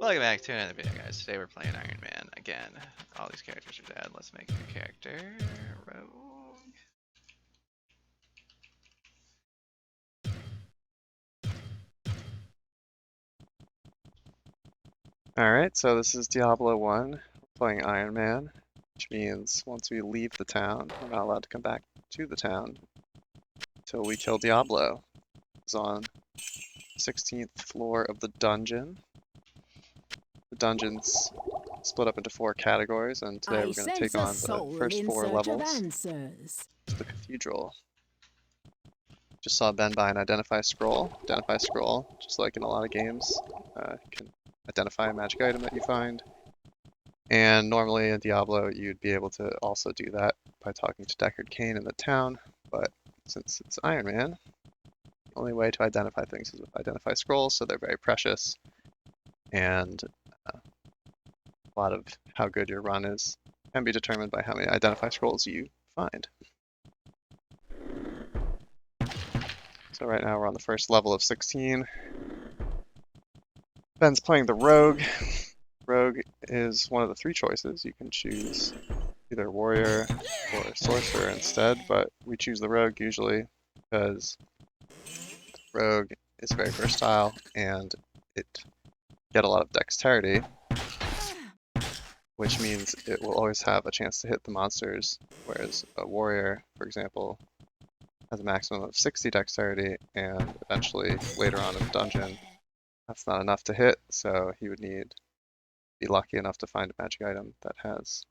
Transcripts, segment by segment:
Welcome back to another video, guys. Today we're playing Iron Man again. All these characters are dead. Let's make a new character. Rogue. Alright, so this is Diablo 1, playing Iron Man, which means once we leave the town, we're not allowed to come back to the town until we kill Diablo. It's on the 16th floor of the dungeon. The dungeon's split up into 4 categories, and today we're going to take on the first 4 levels to the cathedral. Just saw Ben buy an Identify Scroll. Identify Scroll, just like in a lot of games, can identify a magic item that you find. And normally in Diablo, you'd be able to also do that by talking to Deckard Cain in the town, but since it's Iron Man, the only way to identify things is with Identify Scrolls, so they're very precious, and a lot of how good your run is can be determined by how many Identify Scrolls you find. So right now we're on the first level of 16. Ben's playing the Rogue. Rogue is one of the 3 choices. You can choose either Warrior or Sorcerer instead, but we choose the Rogue usually because Rogue is very versatile and it get a lot of dexterity, which means it will always have a chance to hit the monsters, whereas a Warrior, for example, has a maximum of 60 dexterity, and eventually later on in the dungeon, that's not enough to hit, so he would be lucky enough to find a magic item that has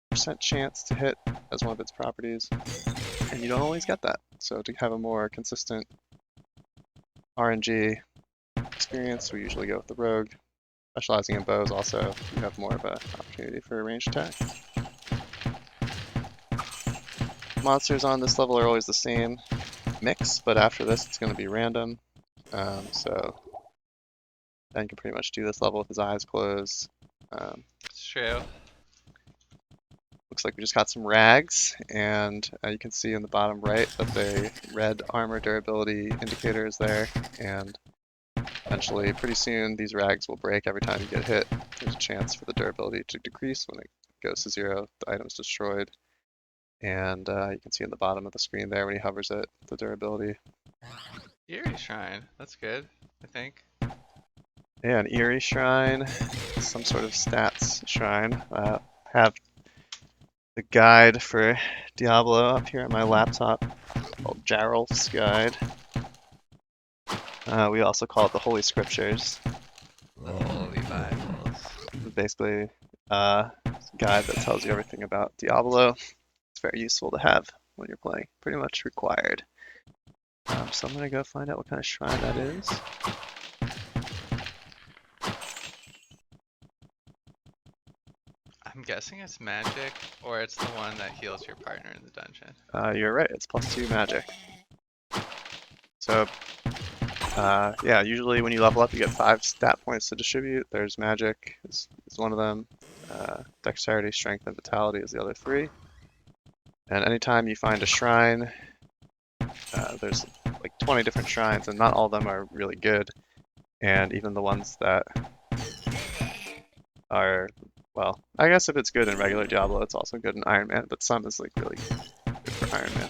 percent chance to hit as one of its properties, and you don't always get that. So to have a more consistent RNG experience, we usually go with the Rogue. Specializing in bows also, you have more of an opportunity for a ranged attack. Monsters on this level are always the same mix, but after this it's going to be random. So Ben can pretty much do this level with his eyes closed. It's true. Looks like we just got some rags, and you can see in the bottom right that the red armor durability indicator is there, and eventually, pretty soon, these rags will break every time you get hit. There's a chance for the durability to decrease. When it goes to 0, the item's destroyed. And you can see in the bottom of the screen there when he hovers it, the durability. Eerie Shrine. That's good, I think. Yeah, an Eerie Shrine, some sort of stats shrine. Have the guide for Diablo up here on my laptop called Jarrell's Guide. We also call it the Holy Scriptures. The Holy Bibles. Basically, it's a guide that tells you everything about Diablo. It's very useful to have when you're playing. Pretty much required. So I'm gonna go find out what kind of shrine that is. I'm guessing it's magic, or it's the one that heals your partner in the dungeon. You're right, it's +2 magic. So, yeah, usually when you level up, you get 5 stat points to distribute. There's magic is one of them. Dexterity, strength, and vitality is the other 3. And anytime you find a shrine, there's like 20 different shrines, and not all of them are really good. And even the ones that are, well, I guess if it's good in regular Diablo, it's also good in Iron Man, but some is like really good for Iron Man.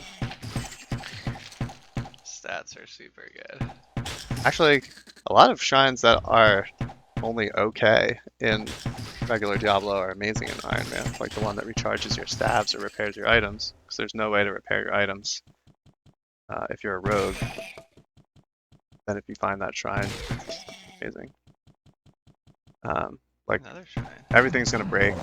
Stats are super good. Actually, a lot of shrines that are only okay in regular Diablo are amazing in Iron Man, like the one that recharges your stabs or repairs your items, because there's no way to repair your items if you're a rogue. Then if you find that shrine, it's amazing. Like Another shrine. everything's gonna break.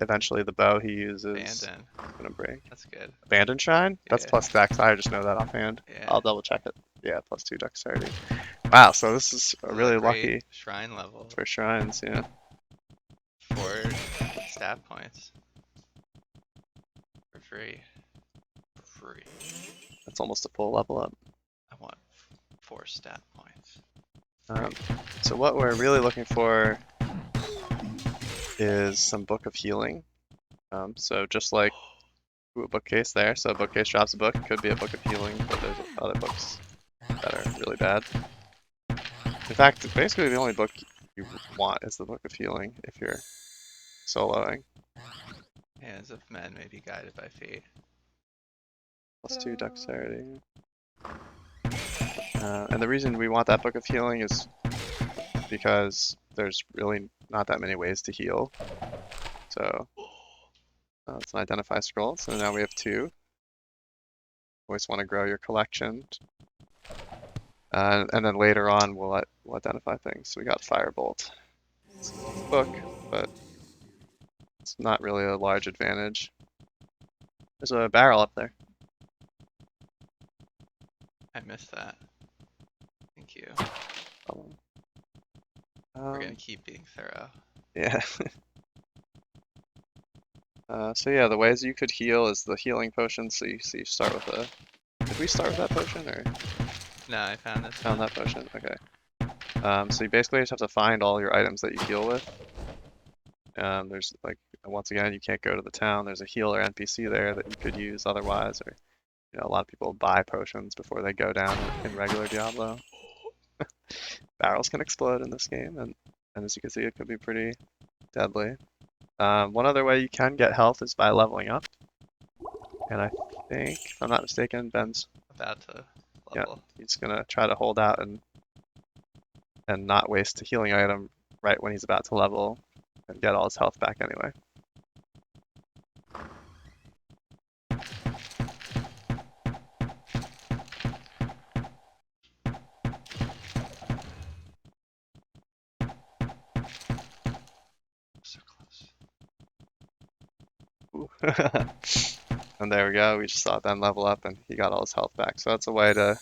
Eventually, the bow he uses is Abandon. gonna break. That's good. Abandon shrine? That's Yeah. plus dex. I just know that offhand. Yeah. I'll double check it. Yeah, +2 dexterity. Wow, so this is This is really a great lucky shrine level for shrines, yeah. for stat points. For free. For free. That's almost a full level up. I want 4 stat points. So what we're really looking for is some Book of Healing. So just like a bookcase there, so a bookcase drops a book, it could be a Book of Healing, but there's other books that are really bad. In fact, basically the only book you want is the Book of Healing if you're soloing. Hands of men may be guided by fate. +2 Ta-da! dexterity. And the reason we want that Book of Healing is because there's really not that many ways to heal. So it's an identify scroll. So now we have 2. Always want to grow your collection. And then later on, we'll identify things. So we got Firebolt. It's a book, but it's not really a large advantage. There's a barrel up there. I missed that. Thank you. Um, We're gonna keep being thorough. yeah. So yeah, the ways you could heal is the healing potion. So you start with a. Did we start with that potion or No, I found this found one. that potion? Okay. So you basically just have to find all your items that you heal with. There's like once again, you can't go to the town. There's a healer NPC there that you could use otherwise, or a lot of people buy potions before they go down in regular Diablo. Barrels can explode in this game, and as you can see, it could be pretty deadly. One other way you can get health is by leveling up, and I think, if I'm not mistaken, Ben's About to yeah, level. he's gonna try to hold out and not waste a healing item right when he's about to level and get all his health back anyway. So close. Ooh. And there we go. We just saw Ben level up and he got all his health back. So that's a way to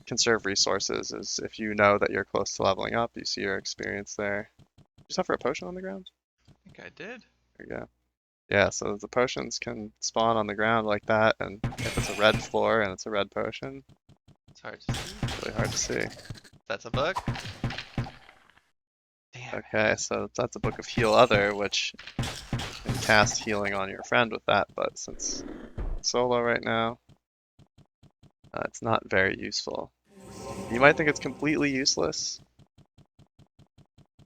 conserve resources is if you know that you're close to leveling up, you see your experience there. Just suffer a potion on the ground? I think I did. There you go. Yeah, so the potions can spawn on the ground like that, and if it's a red floor and it's a red potion, It's hard to see. it's really hard to see. That's a book. Damn Okay, so that's a Book of Heal Other, which you can cast healing on your friend with that, but since it's solo right now, it's not very useful. You might think it's completely useless,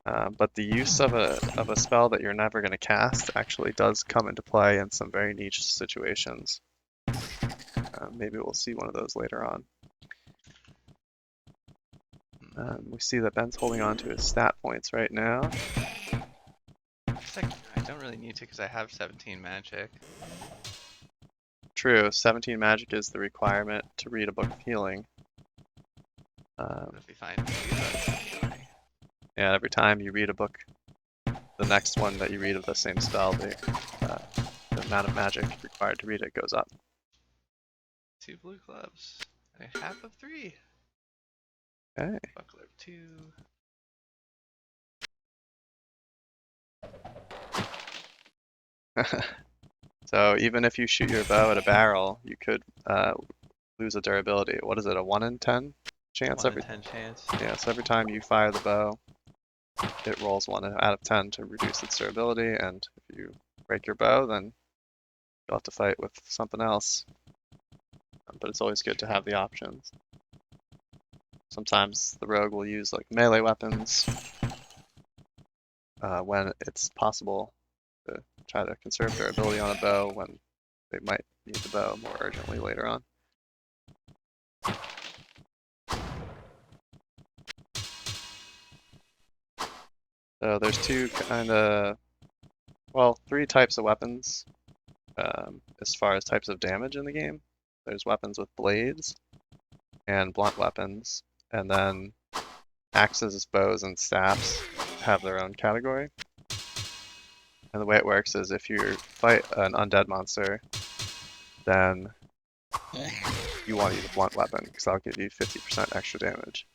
but the use of a spell that you're never going to cast actually does come into play in some very niche situations. Maybe we'll see one of those later on. We see that Ben's holding on to his stat points right now. It's like, I don't really need to because I have 17 magic. True, 17 magic is the requirement to read a Book of Healing. But if we find 2, that's healing. And every time you read a book, the next one that you read of the same spell, the amount of magic required to read it goes up. 2 blue clubs. And a half of 3. Okay. Buckler 2. So even if you shoot your bow at a barrel, you could lose a durability. What is it, a 1 in 10 chance 1 in 10 chance. Yeah, so every time you fire the bow, it rolls 1 out of 10 to reduce its durability, and if you break your bow, then you'll have to fight with something else. But it's always good to have the options. Sometimes the rogue will use like melee weapons when it's possible to try to conserve their ability on a bow when they might need the bow more urgently later on. So there's three types of weapons as far as types of damage in the game. There's weapons with blades and blunt weapons, and then axes, bows, and staffs have their own category. And the way it works is if you fight an undead monster, then you want to use a blunt weapon because that'll give you 50% extra damage.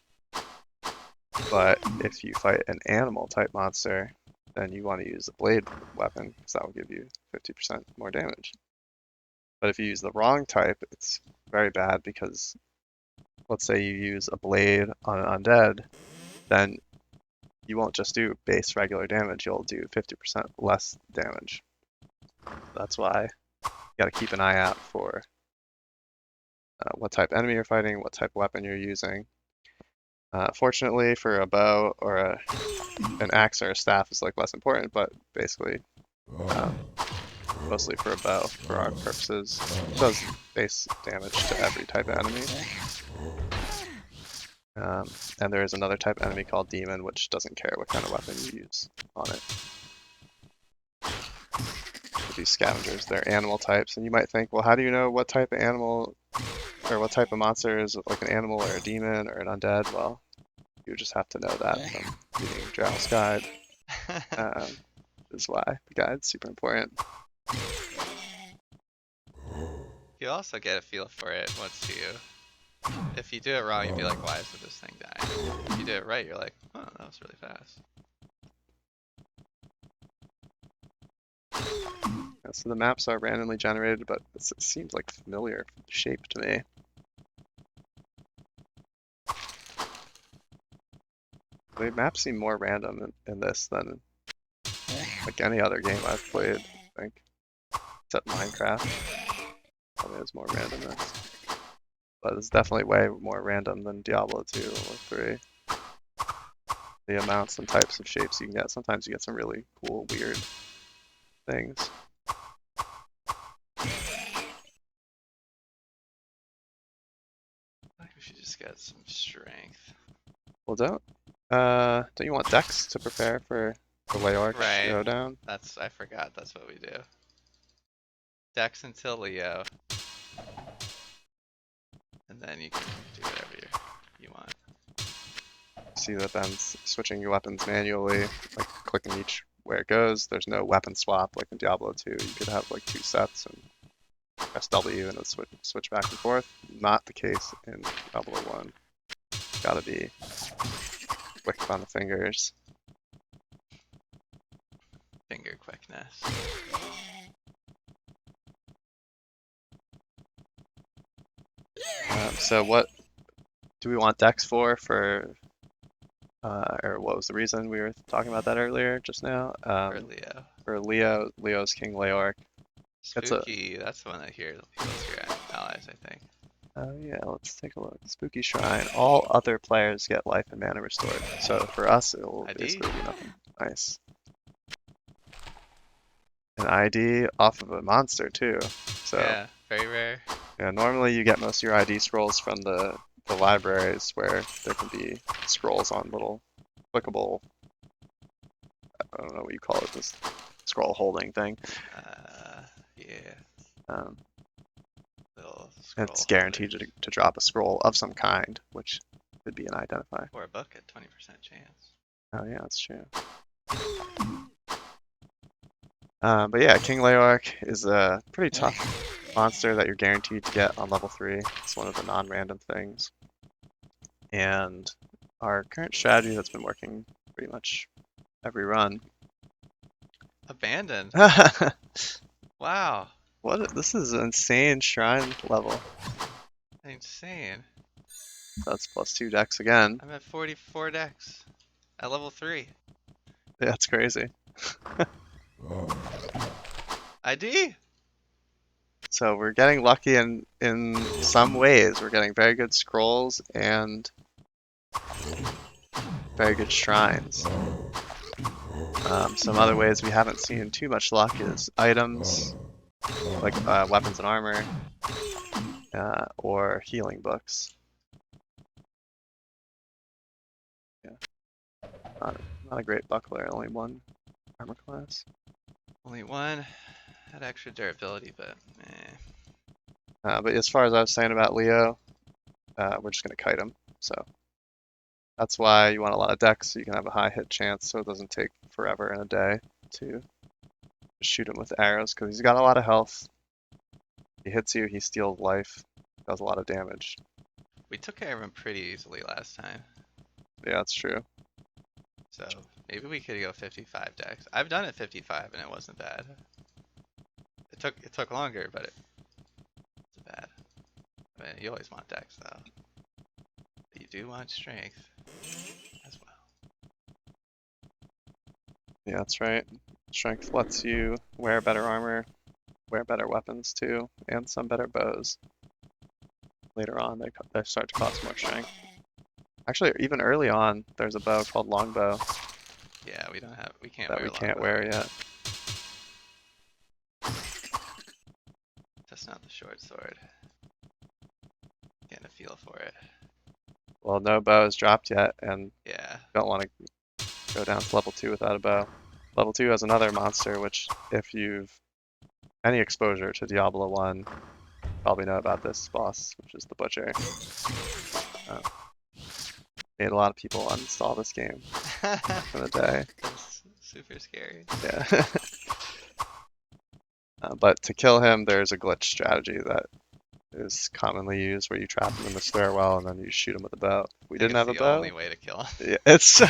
But if you fight an animal type monster, then you want to use a blade weapon because that will give you 50% more damage. But if you use the wrong type, it's very bad because let's say you use a blade on an undead, then you won't just do base regular damage, you'll do 50% less damage. That's why you got to keep an eye out for what type enemy you're fighting, what type of weapon you're using. Fortunately for a bow or an axe or a staff is like less important, but basically um, mostly for a bow for our purposes. It does base damage to every type of enemy. And there is another type of enemy called demon, which doesn't care what kind of weapon you use on it. With these scavengers, they're animal types, and you might think, well, how do you know what type of animal or what type of monster is like an animal or a demon or an undead? Well, you just have to know that from reading Drow's Guide. Is why the guide's super important. You also get a feel for it once if you do it wrong, you'd be like, why isn't this thing dying? If you do it right, you're like, oh, that was really fast. Yeah, so the maps are randomly generated, but it seems like familiar shape to me. The maps seem more random in this than like any other game I've played, I think. Except Minecraft. Probably has more randomness. But it's definitely way more random than Diablo 2 or 3. The amounts and types of shapes you can get. Sometimes you get some really cool, weird things. I think we should just get some strength. Well, don't you want Dex to prepare for the Leorc Right. showdown? I forgot that's what we do. Dex until Leo. And then you can do whatever you want. See that then switching your weapons manually, like clicking each where it goes. There's no weapon swap like in Diablo 2. You could have like 2 sets and press W and it'll switch back and forth. Not the case in Diablo 1. Gotta be quick on the fingers. Finger quickness. So what do we want Dex for or what was the reason we were talking about that earlier just now? For Leo. For Leo's King Leorc. Spooky, that's the one that heals your allies, I think. Oh yeah, let's take a look. Spooky Shrine. All other players get life and mana restored. So for us, it will ID? basically be nothing. Nice. An ID off of a monster too. So yeah, very rare. yeah, normally you get most of your ID scrolls from the libraries where there can be scrolls on little clickable, I don't know what you call it, this scroll holding thing. Yeah. Um, Little scroll it's guaranteed to drop a scroll of some kind, which could be an identifier. Or a book at 20% chance. Oh yeah, that's true. But yeah, King Leorc is a pretty tough monster that you're guaranteed to get on level 3. It's one of the non-random things. And our current strategy that's been working pretty much every run. Abandoned. Wow. This is an insane shrine level. Insane. That's +2 dex again. I'm at 44 decks. At level 3. Yeah, that's crazy. ID? So we're getting lucky in some ways. We're getting very good scrolls and very good shrines. Some other ways we haven't seen too much luck is items, like weapons and armor, or healing books. Yeah, not a great buckler, only 1 armor class. Only one. Had extra durability, but eh. But as far as I was saying about Leo, we're just gonna kite him. So that's why you want a lot of decks so you can have a high hit chance, so it doesn't take forever in a day to shoot him with arrows, because he's got a lot of health. He hits you, he steals life, does a lot of damage. We took care of him pretty easily last time. Yeah, that's true. So maybe we could go 55 decks. I've done it 55 and it wasn't bad. It took longer, but it wasn't bad. I mean, you always want decks though. But you do want strength as well. Yeah, that's right. Strength lets you wear better armor, wear better weapons too, and some better bows. Later on, they start to cost more strength. Actually, even early on, there's a bow called Longbow Yeah, we can't that wear we can't longbow. wear yet. That's not the short sword. Getting a feel for it. Well, no bow is dropped yet, and Yeah. don't want to go down to level 2 without a bow. Level 2 has another monster, which if you've any exposure to Diablo 1, probably know about this boss, which is the Butcher. Made a lot of people uninstall this game for the day. That's super scary. Yeah. But to kill him, there's a glitch strategy that is commonly used where you trap him in the stairwell and then you shoot him with a bow. We I think didn't it's have a the bow. only way to kill him. Yeah, it's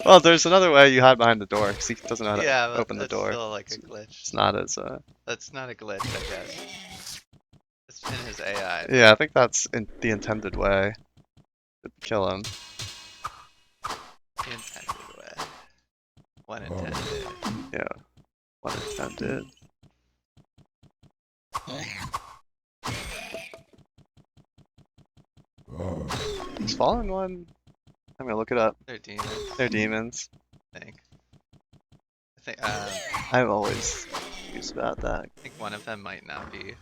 well, there's another way you hide behind the door because he doesn't know how to Yeah, but open the that's door. still like a It's, glitch. it's not as That's not a glitch, I guess. It's in his AI. yeah, I think that's the intended way to kill him. The intended way. One intended. Yeah, what intended. Is Fallen One? I'm gonna look it up. They're demons, They're demons. I think. I'm always confused about that. I think one of them might not be.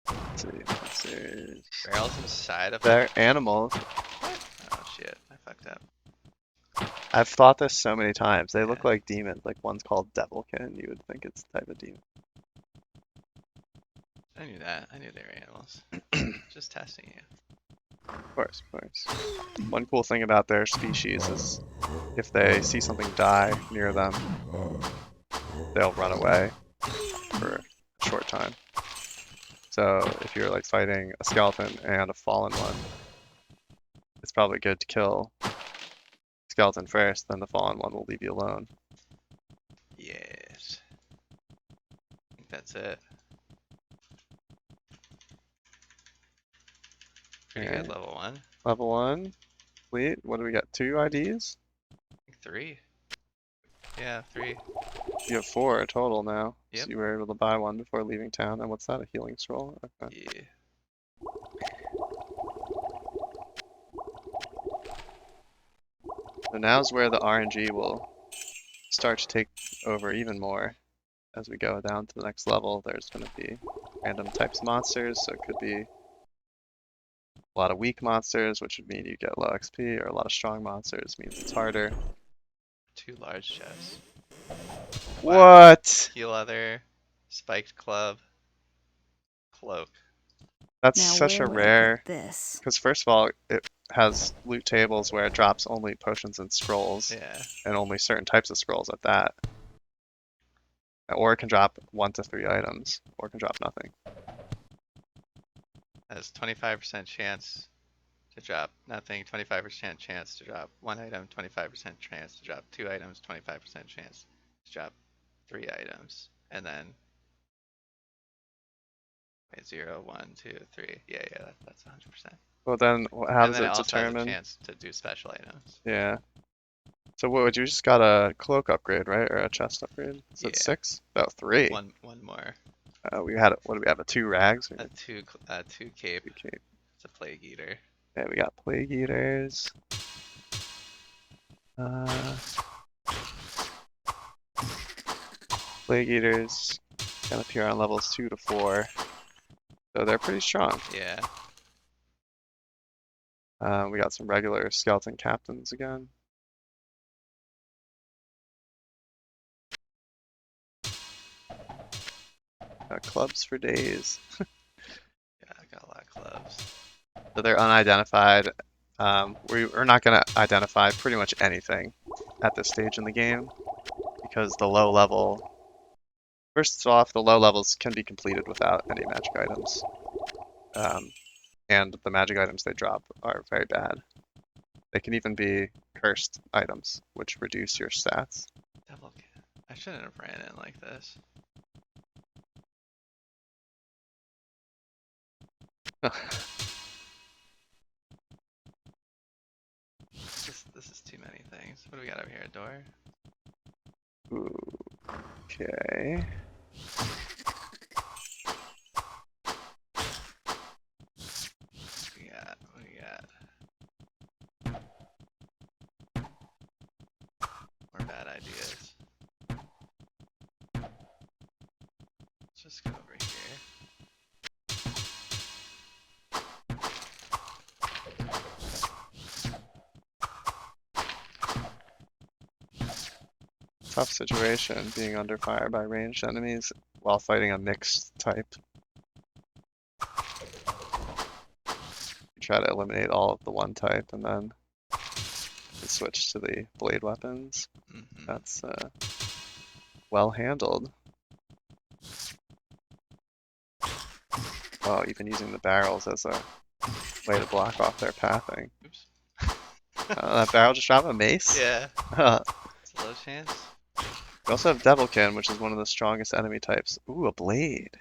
Let's see, monsters. Barrels inside of They're animals. Oh shit, I fucked up. I've thought this so many times. They look Yeah. like demons. Like one's called Devilkin. You would think it's a type of demon. I knew that. I knew they were animals. Just testing you. Of course, of course. One cool thing about their species is if they see something die near them, they'll run away for a short time. So if you're like fighting a skeleton and a fallen one, it's probably good to kill skeleton first, then the fallen one will leave you alone. Yes. I think that's it. Pretty Alright. good level 1. Level 1. Complete. What do we got? 2 IDs? I think 3. Yeah, 3. You have 4 total now. Yep. So you were able to buy one before leaving town. And what's that? A healing scroll? Okay. Yeah. So now's where the RNG will start to take over even more. As we go down to the next level, there's going to be random types of monsters. So it could be a lot of weak monsters, which would mean you get low XP, or a lot of strong monsters, means it's harder. 2 large chests. What? Heel leather, spiked club, cloak. That's Now such a where would I rare. put this? Because first of all, it has loot tables where it drops only potions and scrolls, Yeah. and only certain types of scrolls at that. Or it can drop 1 to 3 items, or it can drop nothing. Has 25% chance to drop nothing, 25% chance to drop 1 item, 25% chance to drop 2 items, 25% chance to drop 3 items, and then wait, 0, 1, 2, 3. Yeah, that's 100%. Well, then how And does then it it also has a determine? chance to do special items. Yeah. So what would you just got a cloak upgrade, right, or a chest upgrade? So it's Yeah. 6? About 3. One more. We had what do we have? A 2 rags? A 2 cape. Okay. It's a plague eater. Yeah, we got plague eaters. Plague eaters can appear on levels 2 to 4, so they're pretty strong. Yeah. We got some regular skeleton captains again. Clubs for days. Yeah, I got a lot of clubs. So they're unidentified. We're not going to identify pretty much anything at this stage in the game because the low level. First off, the low levels can be completed without any magic items. And the magic items they drop are very bad. They can even be cursed items, which reduce your stats. Double kill. I shouldn't have ran in like this. This is too many things. What do we got over here? A door? Ooh, okay. What do we got? more bad ideas. Let's just go over here. Tough situation being under fire by ranged enemies while fighting a mixed type. You try to eliminate all of the one type and then you switch to the blade weapons. Mm-hmm. That's well handled. Oh, even using the barrels as a way to block off their pathing. Oops. That barrel just dropped a mace? Yeah. We It's a low chance. also have Devilkin, which is one of the strongest enemy types. Ooh, a blade.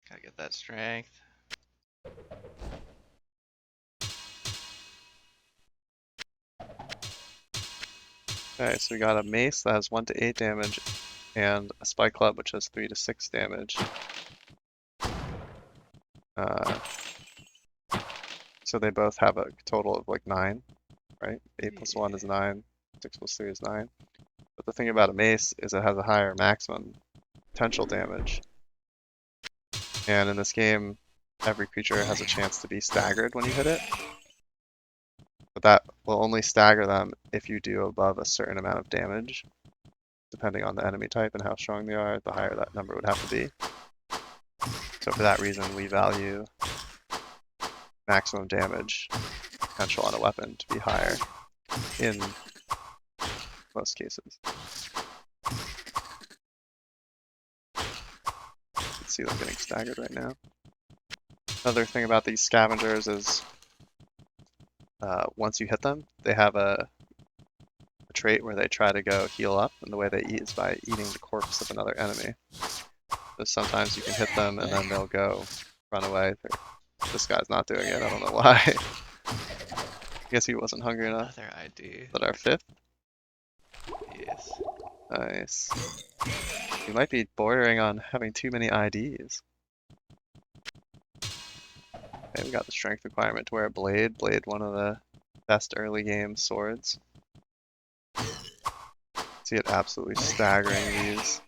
Gotta get that strength. Okay, so we got a mace that has 1 to 8 damage and a spike club which has 3 to 6 damage. So they both have a total of like 9, right? 8 plus 1 is 9, 6 plus 3 is 9. But the thing about a mace is it has a higher maximum potential damage. And in this game, every creature has a chance to be staggered when you hit it. But that will only stagger them if you do above a certain amount of damage. Depending on the enemy type and how strong they are, the higher that number would have to be. So for that reason, we value maximum damage potential on a weapon to be higher in most cases. You can see them getting staggered right now. Another thing about these scavengers is once you hit them, they have a trait where they try to go heal up, and the way they eat is by eating the corpse of another enemy. So sometimes you can hit them and then they'll go run away. This guy's not doing it, I don't know why. I guess he wasn't hungry enough. Another ID. Is that our 5th? Yes. Nice. We might be bordering on having too many IDs. Okay, we got the strength requirement to wear a blade. Blade, one of the best early game swords. See it absolutely staggering these.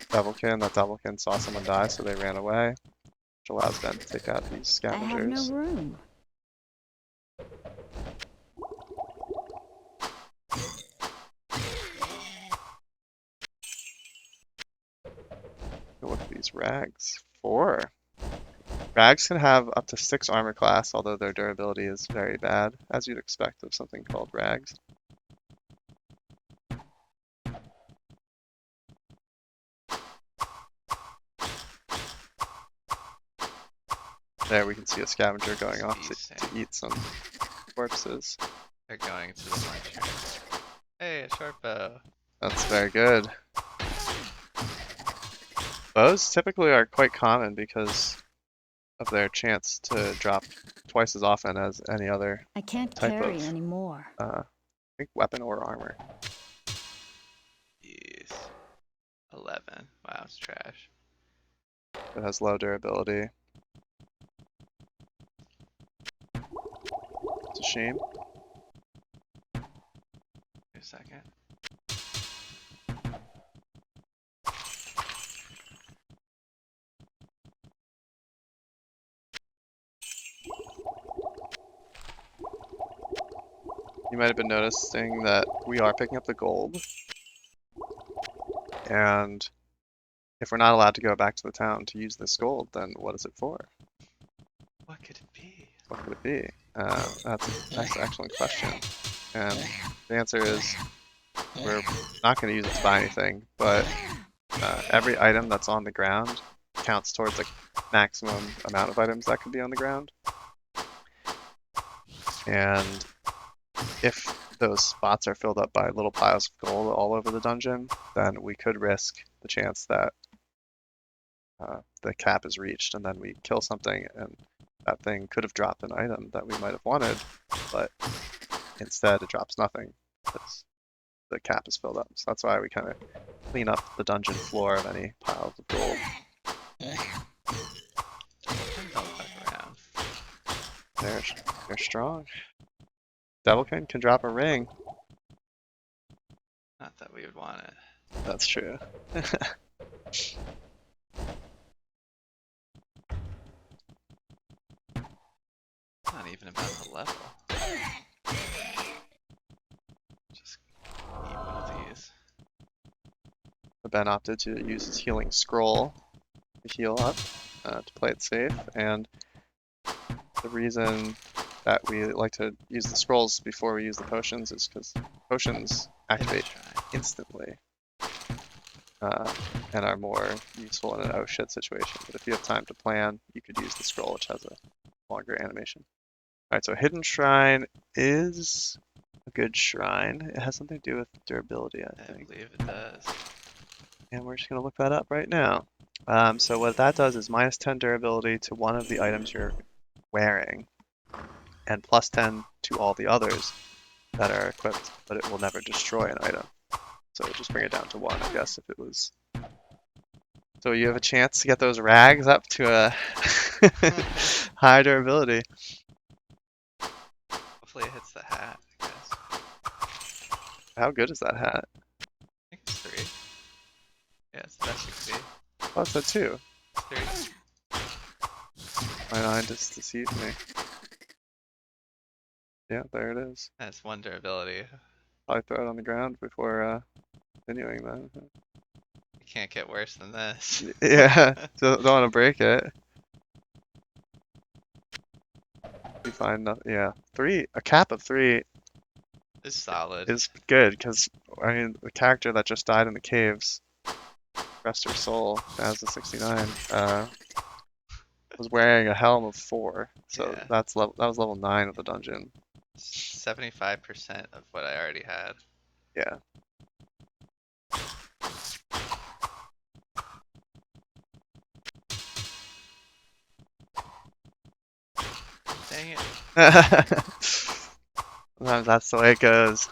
Devilkin, that Devilkin saw someone die, so they ran away, which allows them to take out these I have no scavengers. room. Look at these rags. 4. Rags can have up to 6 armor class, although their durability is very bad, as you'd expect of something called rags. There we can see a scavenger going off to eat some corpses. They're going to the lunchroom. Hey, a sharp bow. That's very good. Bows typically are quite common because of their chance to drop twice as often as any other I can't type carry of anymore. I think weapon or armor. Yes. 11. Wow, it's trash. It has low durability. It's a shame. Wait a second. You might have been noticing that we are picking up the gold. And if we're not allowed to go back to the town to use this gold, then what is it for? What could it be? What could it be? That's an excellent question. And the answer is we're not going to use it to buy anything, but every item that's on the ground counts towards the maximum amount of items that could be on the ground. And if those spots are filled up by little piles of gold all over the dungeon, then we could risk the chance that the cap is reached, and then we kill something, and that thing could have dropped an item that we might have wanted, but instead it drops nothing because the cap is filled up. So that's why we kind of clean up the dungeon floor of any piles of gold. Don't fuck around. They're strong. Devilkin can drop a ring. Not that we would want it. That's true. Not even about the level. Just eat one of these. Ben opted to use his healing scroll to heal up, to play it safe, and the reason that we like to use the scrolls before we use the potions is because potions activate instantly, and are more useful in an oh shit situation. But if you have time to plan, you could use the scroll, which has a longer animation. Alright, so Hidden Shrine is a good shrine. It has something to do with durability, I I think. believe it does. And we're just going to look that up right now. So what that does is minus 10 durability to one of the items you're wearing, and plus 10 to all the others that are equipped, but it will never destroy an item. So we'll just bring it down to 1, I guess, if it was. So you have a chance to get those rags up to a high durability. Hopefully it hits the hat, I guess. How good is that hat? I think it's 3. Yeah, it's the best it could be. Oh, it's a 2. It's 3. My mind just deceived me. Yeah, there it is. That's 1 durability. Probably throw it on the ground before continuing then. It can't get worse than this. Yeah, don't want to break it. You find nothing. Yeah, a cap of 3 It's solid. is good because I mean the character that just died in the caves, rest her soul, as a 69, was wearing a helm of 4, so Yeah. that was level 9 of the dungeon. 75% of what I already had. Yeah. Dang it. Sometimes that's the way it goes.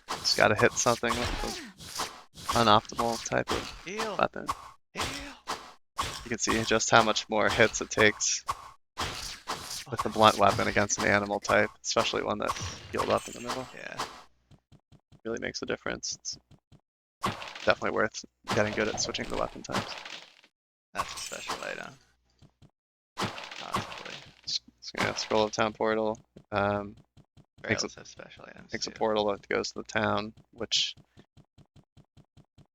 Just gotta hit something with the unoptimal type of Heal. weapon. Heal. You can see just how much more hits it takes with the blunt weapon against an animal type, especially one that healed up in the middle. Yeah. Really makes a difference. It's definitely worth getting good at switching the weapon types. That's a special item. Possibly. Yeah, scroll of town portal. Makes Rails have special items makes a too. portal that goes to the town, which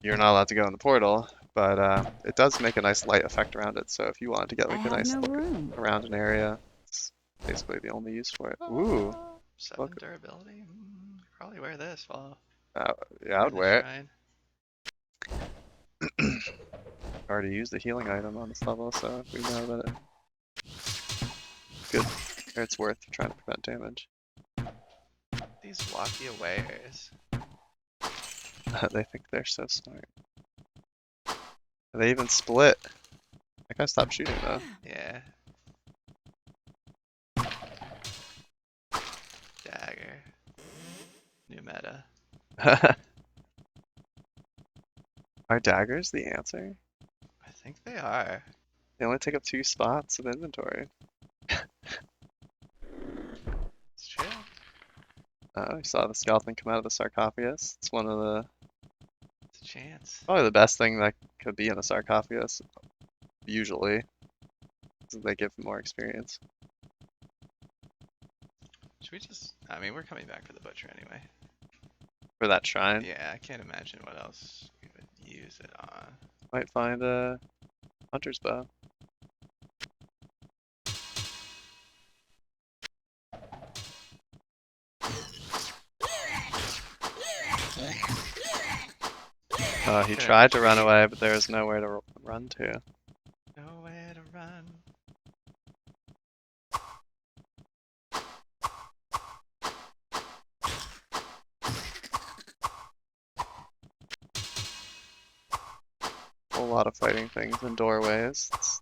you're not allowed to go in the portal, but it does make a nice light effect around it. So if you wanted to get I like a have nice no look room. around an area, it's basically the only use for it. Ooh, 7 look. durability. Probably wear this while Yeah, I would in the wear it. shrine. Already used the healing item on this level, so we know that it's good. It's worth trying to prevent damage. These walkie awares. They think they're so smart. They even split. That guy stopped shooting though. Yeah. Dagger. New meta. Are daggers the answer? I think they are. They only take up 2 spots of inventory. It's true. You saw the skeleton come out of the sarcophagus. It's one of the It's a chance. probably the best thing that could be in a sarcophagus. Usually, so they give more experience. Should we just... I mean, we're coming back for the butcher anyway. For that shrine, Yeah, I can't imagine what else we would use it on. might find a hunter's bow. He Gonna tried to run retreat. away, but there was nowhere to run to. Nowhere to run. A lot of fighting things in doorways. It's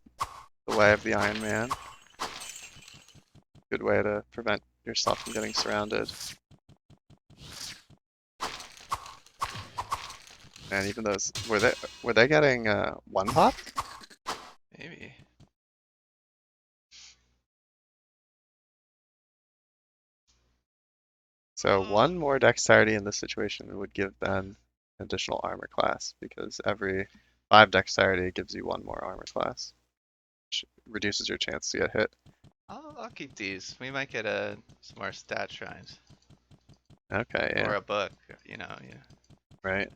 the way of the Iron Man. Good way to prevent yourself from getting surrounded. And even those were they getting one pop? Maybe. So one more dexterity in this situation would give Ben additional armor class because every 5 dexterity gives you one more armor class, which reduces your chance to get hit. I'll keep these. We might get some more stat shrines Okay, or yeah, a book. You know, yeah. right.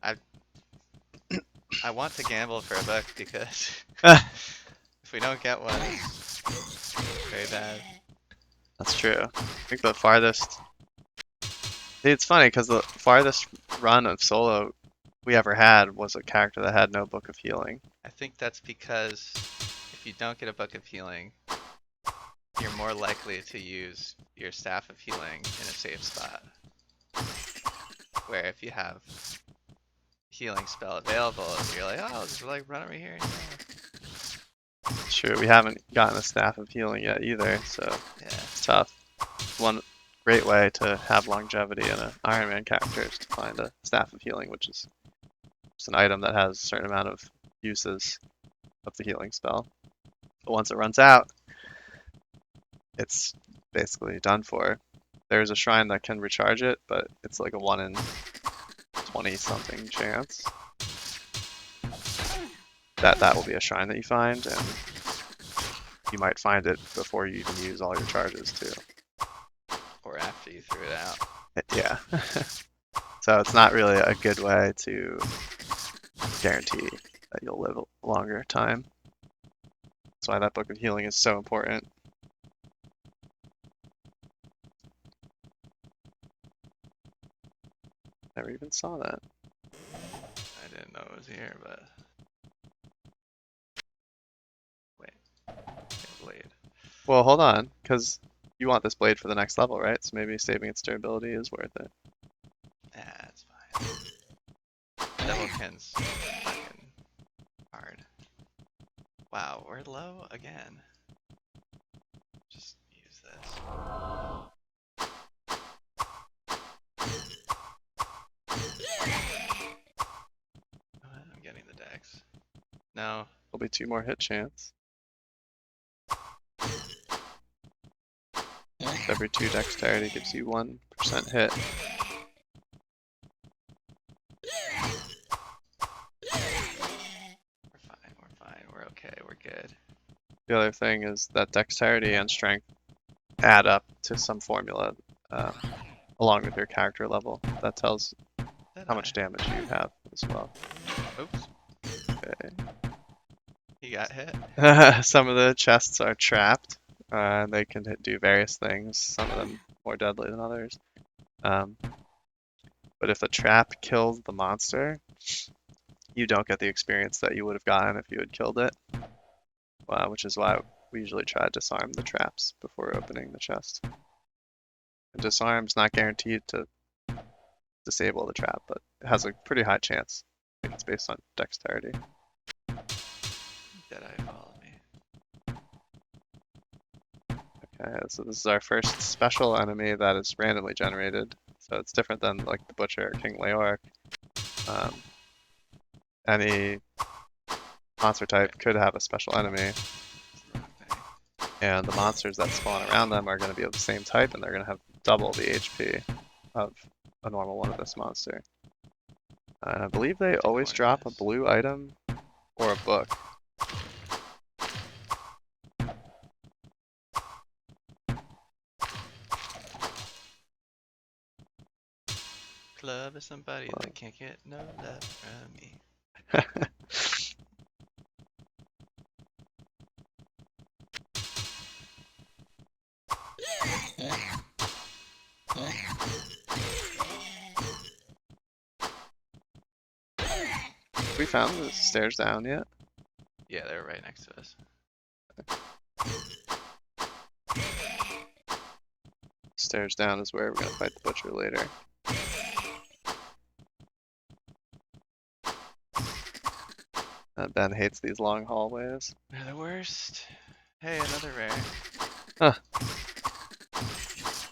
I want to gamble for a book because if we don't get one, it's very bad. That's true. I think the farthest. See, it's funny because the farthest run of solo we ever had was a character that had no book of healing. I think that's because if you don't get a book of healing, you're more likely to use your staff of healing in a safe spot. Where if you have healing spell available, you're like, oh, I'll just like run over here. It's true. We haven't gotten a staff of healing yet either, so Yeah. it's tough. One great way to have longevity in an Iron Man character is to find a staff of healing, which is just an item that has a certain amount of uses of the healing spell. But once it runs out, it's basically done for. There's a shrine that can recharge it, but it's like a 1 in 20 something chance that that will be a shrine that you find, and you might find it before you even use all your charges too. Or after you threw it out. Yeah. So it's not really a good way to guarantee that you'll live a longer time. That's why that book of healing is so important. Never even saw that. I didn't know it was here, but wait, blade. Well, hold on, because you want this blade for the next level, right? So maybe saving its durability is worth it. That's fine. Devilkin's fucking hard. Wow, we're low again. Just use this. I'm getting the dex. No. There'll be 2 more hit chance. Every 2 dexterity gives you 1% hit. We're fine, we're okay, we're good. The other thing is that dexterity and strength add up to some formula along with your character level that tells Did how much I? damage you have as well. Oops. He got hit. Okay. Some of the chests are trapped. They can do various things, some of them more deadly than others. But if the trap kills the monster, you don't get the experience that you would have gotten if you had killed it. Which is why we usually try to disarm the traps before opening the chest. And disarm's not guaranteed to disable the trap, but it has a pretty high chance. I think it's based on dexterity. Deadeye followed me. Okay, so this is our first special enemy that is randomly generated. So it's different than like the Butcher or King Leoric. Any monster type could have a special enemy, and the monsters that spawn around them are going to be of the same type, and they're going to have double the HP of a normal one of this monster. And I believe they always drop a blue item or a book. Club is somebody that can't get no love from me. We found the stairs down yet? Yeah, they're right next to us. Stairs down is where we're going to fight the Butcher later. Ben hates these long hallways. They're the worst. Hey, another rare. Huh.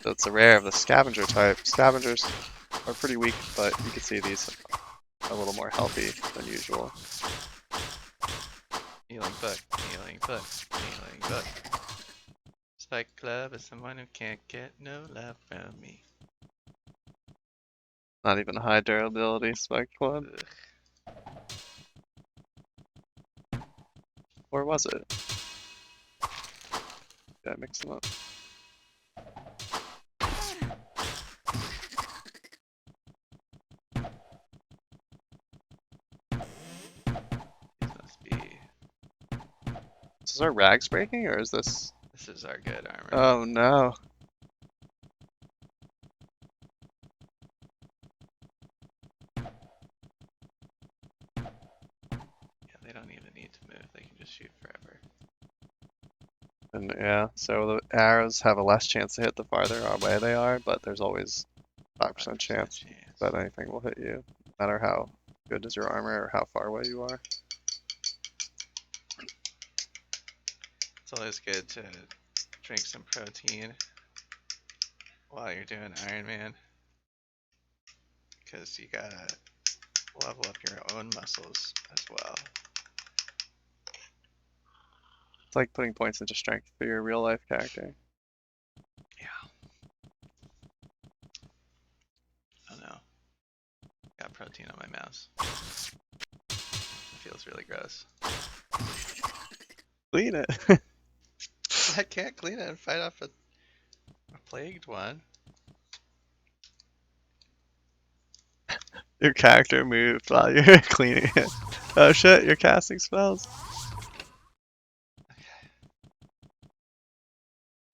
So it's a rare of the scavenger type. Scavengers are pretty weak, but you can see these are a little more healthy than usual. Healing book, healing book, healing book. Spike Club is someone who can't get no love from me. Not even a high durability spike club. Ugh. Or was it? Did I mix them up? These must be. Is our rags breaking or is this? This is our good armor. Oh no. Yeah, they don't even need to move. They can just shoot forever. And yeah, so the arrows have a less chance to hit the farther away they are, but there's always 5% chance that anything will hit you, no matter how good is your armor or how far away you are. It's always good to drink some protein while you're doing Ironman, because you gotta level up your own muscles as well. It's like putting points into strength for your real life character. Yeah. Oh no. Got protein on my mouse. It feels really gross. Clean it. I can't clean it and fight off a plagued one. Your character moved while you're cleaning it. Oh shit, you're casting spells. Okay.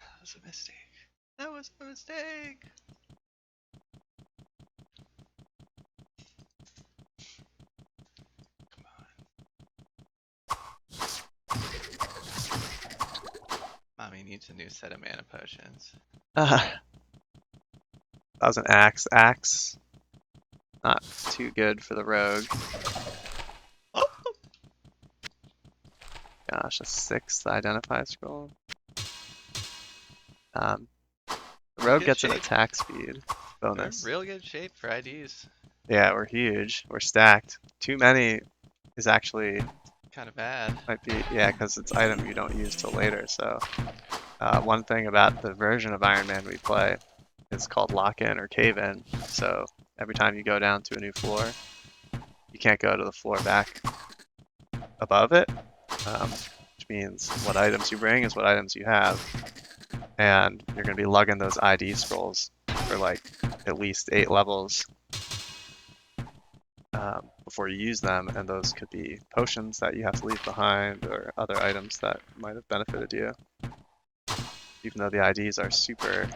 That was a mistake. That was a mistake. Come on. Mommy needs a new set of mana potions. Ah, that was an axe. Axe. Not too good for the rogue. Oh! Gosh, a 6th identify scroll. The rogue Good gets an shape. attack speed We're in bonus. real good shape for IDs. Yeah, we're huge. We're stacked. Too many is actually Kind of bad. might be, yeah, because it's item you don't use till later. So one thing about the version of Iron Man we play is called lock-in or cave-in. So every time you go down to a new floor, you can't go to the floor back above it, which means what items you bring is what items you have. And you're going to be lugging those ID scrolls for like at least 8 levels before you use them, and those could be potions that you have to leave behind or other items that might have benefited you. Even though the IDs are super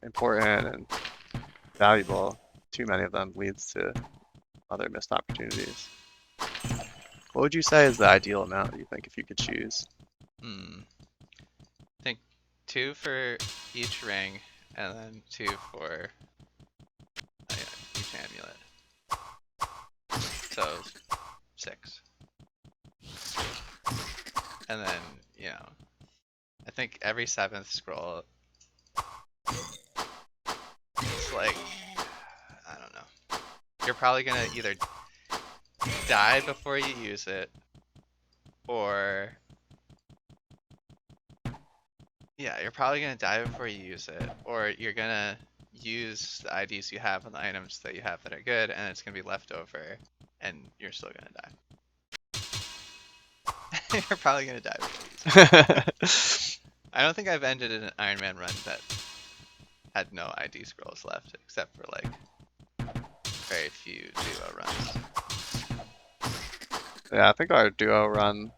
important and valuable, too many of them leads to other missed opportunities. What would you say is the ideal amount you think if you could choose? I think 2 for each ring, and then 2 for each amulet. So 6. And then, I think every 7th scroll, it's like, I don't know. You're probably gonna either die before you use it, or you're probably gonna die before you use it, or you're gonna use the IDs you have and the items that you have that are good, and it's gonna be left over, and you're still gonna die. You're probably gonna die before you use it. I don't think I've ended an Iron Man run that had no ID scrolls left, except for like very few duo runs. Yeah, I think our duo run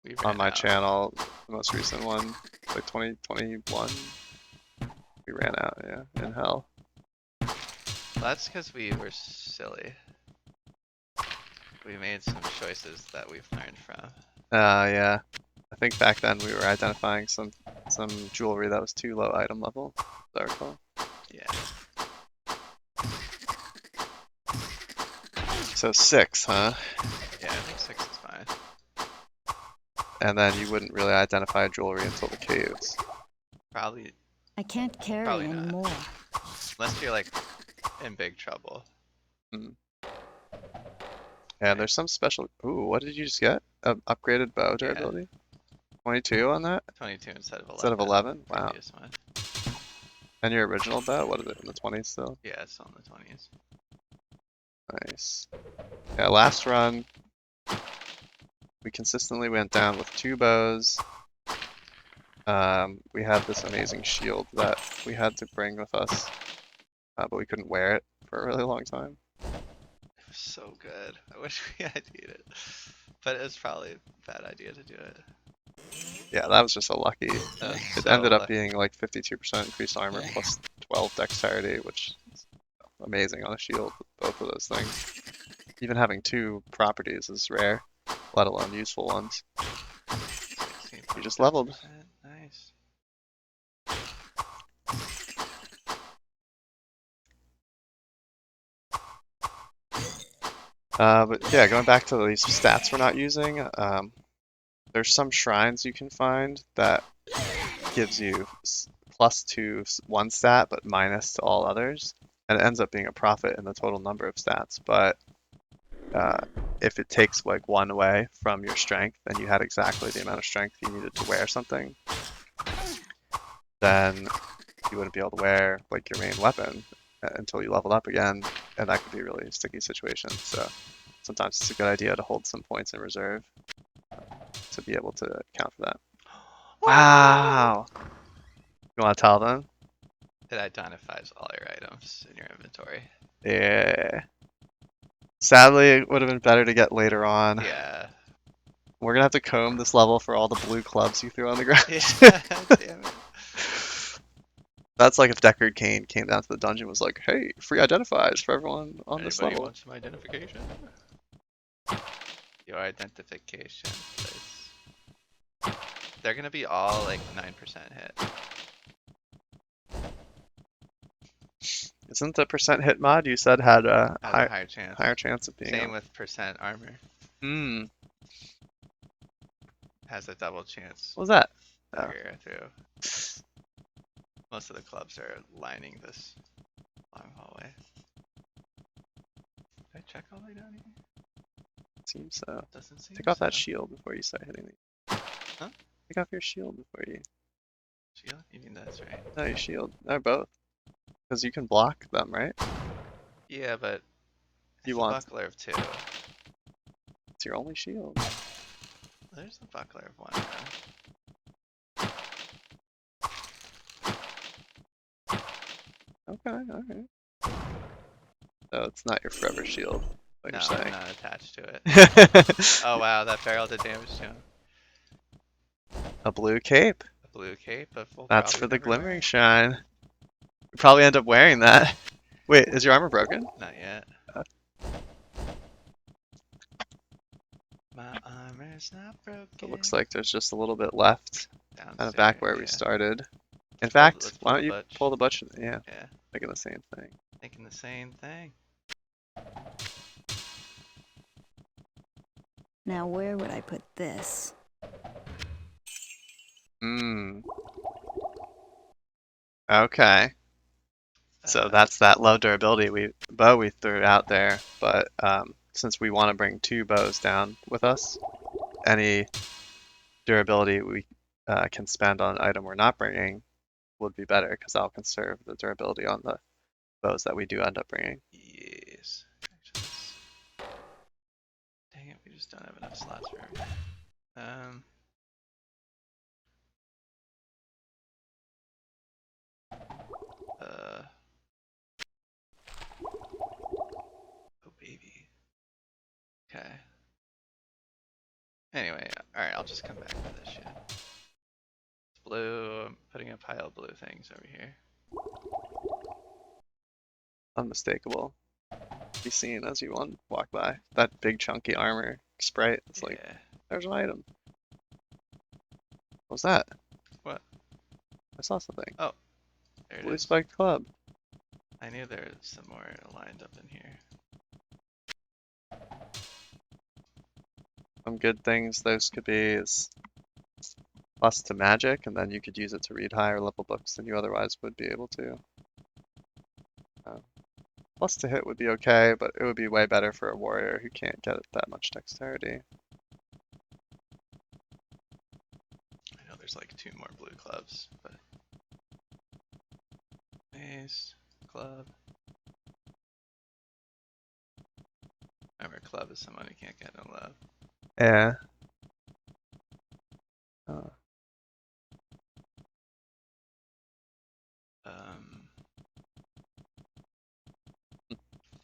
We on ran my out. channel, the most recent one, like 2021, we ran out, yeah, in hell. Well, that's because we were silly. We made some choices that we've learned from. Yeah. I think back then we were identifying some jewelry that was too low item level, as I recall. Yeah. So 6, huh? Yeah, I think 6 is fine. And then you wouldn't really identify jewelry until the caves. Probably I can't carry Probably not. anymore. unless you're like in big trouble. Hmm. Right. And there's some special. Ooh, what did you just get? Upgraded bow durability? 22 on that? 22 instead of 11. Instead of 11? Wow. Previous one. And your original bow, what is it, in the 20s still? Yeah, it's on the 20s. Nice. Yeah, last run, we consistently went down with 2 bows. We had this amazing shield that we had to bring with us, but we couldn't wear it for a really long time. It was so good. I wish we had it. But it's probably a bad idea to do it. Yeah, that was just a lucky. That was It so ended up lucky. being like 52% increased armor plus 12 dexterity, which is amazing on a shield with both of those things. Even having 2 properties is rare, let alone useful ones. You just leveled. 16.6%. Nice. But yeah, going back to these stats we're not using, there's some shrines you can find that gives you +2 one stat, but minus to all others, and it ends up being a profit in the total number of stats. But if it takes like 1 away from your strength, and you had exactly the amount of strength you needed to wear something, then you wouldn't be able to wear like your main weapon until you leveled up again, and that could be a really sticky situation. So sometimes it's a good idea to hold some points in reserve to be able to account for that. Wow! You want to tell them? It identifies all your items in your inventory. Yeah. Sadly, it would have been better to get later on. Yeah. We're gonna have to comb this level for all the blue clubs you threw on the ground. Yeah, damn it. That's like if Deckard Cain came down to the dungeon and was like, hey, free identifies for everyone on this Anybody level. want some identification? Your identification, please. They're gonna be all like 9% hit. Isn't the percent hit mod you said had a Has a higher chance. higher chance of being Same a... with percent armor. Hmm. Has a double chance. What was that? Oh. Dagger through. Most of the clubs are lining this long hallway. Did I check all the way down here? Seems so. Doesn't seem Take off so. that shield before you start hitting me. Huh? Take off your shield before you... Shield? You mean that's right? No, your shield. No, both. Because you can block them, right? Yeah, but You it's a want... buckler of 2. It's your only shield. There's a buckler of 1 now. Okay, alright. So it's not your forever shield, what No, you're I'm saying. not attached to it. Oh wow, that barrel did damage to him. A blue cape. A blue cape, but we'll That's probably for the never wear glimmering it. shine. You probably end up wearing that. Wait, is your armor broken? Not yet. Uh. My armor's not broken. It looks like there's just a little bit left. Kind of Downstairs, back where we yeah. started. In Let's pull fact, let's why pull don't the you butch. pull the butch? Yeah, Yeah, thinking the same thing. thinking the same thing. Now where would I put this? Hmm. Okay. So Uh, that's that low durability bow we threw out there, but since we want to bring 2 bows down with us, any durability we can spend on an item we're not bringing would be better because that'll conserve the durability on the bows that we do end up bringing. yes. Actually, dang it, we just don't have enough slots for everything. Uh. Oh baby. Okay. Anyway, alright, I'll just come back to this shit. It's blue, I'm putting a pile of blue things over here. Unmistakable. Be seen as you walk by. That big chunky armor sprite. It's like, Yeah. there's an item. What was that? What? I saw something. Oh, there it Blue is. spiked club. I knew there was some more lined up in here. Some good things those could be is plus to magic, and then you could use it to read higher level books than you otherwise would be able to. Plus to hit would be okay, but it would be way better for a warrior who can't get that much dexterity. I know there's like 2 more blue clubs, but Ace, club. Remember, club is someone who can't get no love. Yeah. Oh.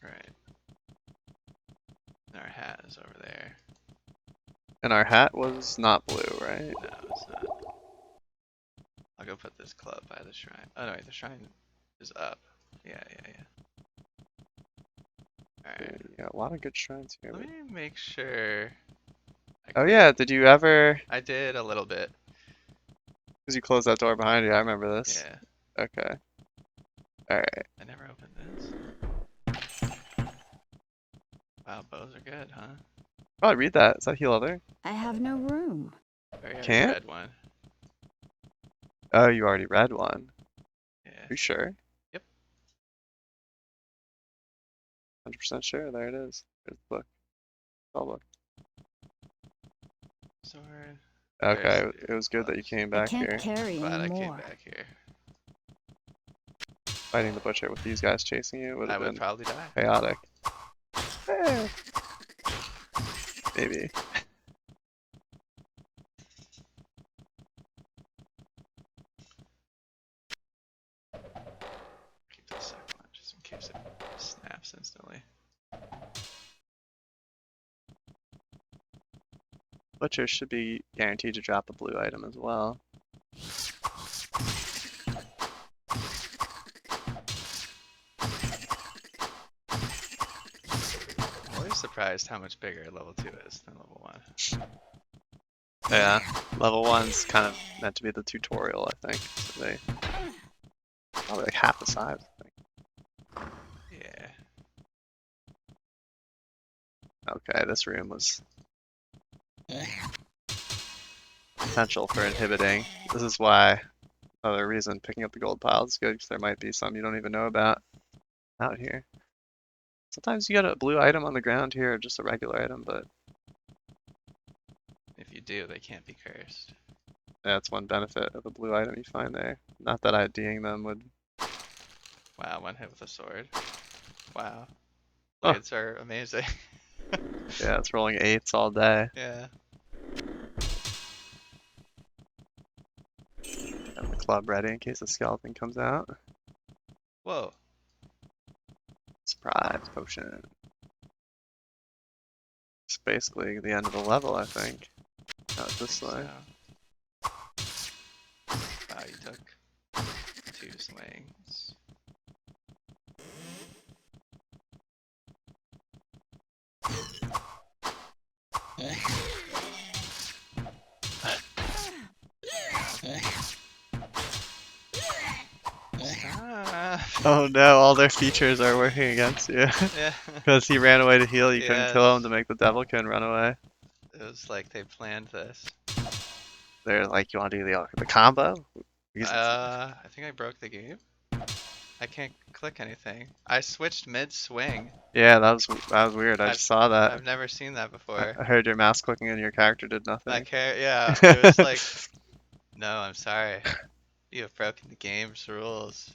Right. And our hat is over there. And our hat was not blue, right? No, it's not. I'll go put this club by the shrine. Oh no, wait, the shrine is up. Yeah. Alright. Yeah, a lot of good shrines here. Let me make sure. Oh yeah, did you ever? I did a little bit. Because you closed that door behind you, I remember this. Yeah. Okay. Alright. I never opened this. Wow, bows are good, huh? Probably read that. Is that heal other? I have no room. I already Can't? read one. Oh, you already read one. Yeah. Are you sure? Yep. 100% sure. There it is. There's the book. Oh, look. Sword. Okay, There's it was good that you gloves. came I back can't here. carry Glad I came anymore. back here. Fighting the butcher with these guys chasing you would I have would been probably die. chaotic. Eh, maybe. Keep the second one just in case it snaps instantly. Butcher should be guaranteed to drop a blue item as well. I'm always surprised how much bigger level 2 is than level 1. Yeah, level 1's kind of meant to be the tutorial, I think. So they probably like half the size, I think. Yeah. Okay, this room was potential for inhibiting. This is why another reason picking up the gold pile is good, because there might be some you don't even know about out here. Sometimes you get a blue item on the ground here, or just a regular item, but If you do, they can't be cursed. that's one benefit of a blue item you find there. Not that IDing them would. Wow, one hit with a sword. Wow. Huh. Blades are amazing. Yeah, it's rolling 8s all day. Yeah. Have the club ready in case the skeleton comes out. Whoa. Surprise potion. It's basically the end of the level, I think. Out this way. Wow, you took 2 swings. Stop. Oh no, all their features are working against you. Yeah. Because he ran away to heal, you couldn't kill him Yes. to make the devilkin run away. It was like they planned this. They're like, you want to do the combo? Because I think I broke the game. I can't click anything. I switched mid-swing. yeah, that was weird. I just saw that. I've never seen that before. I heard your mouse clicking and your character did nothing. Yeah, it was like, no, I'm sorry. You have broken the game's rules.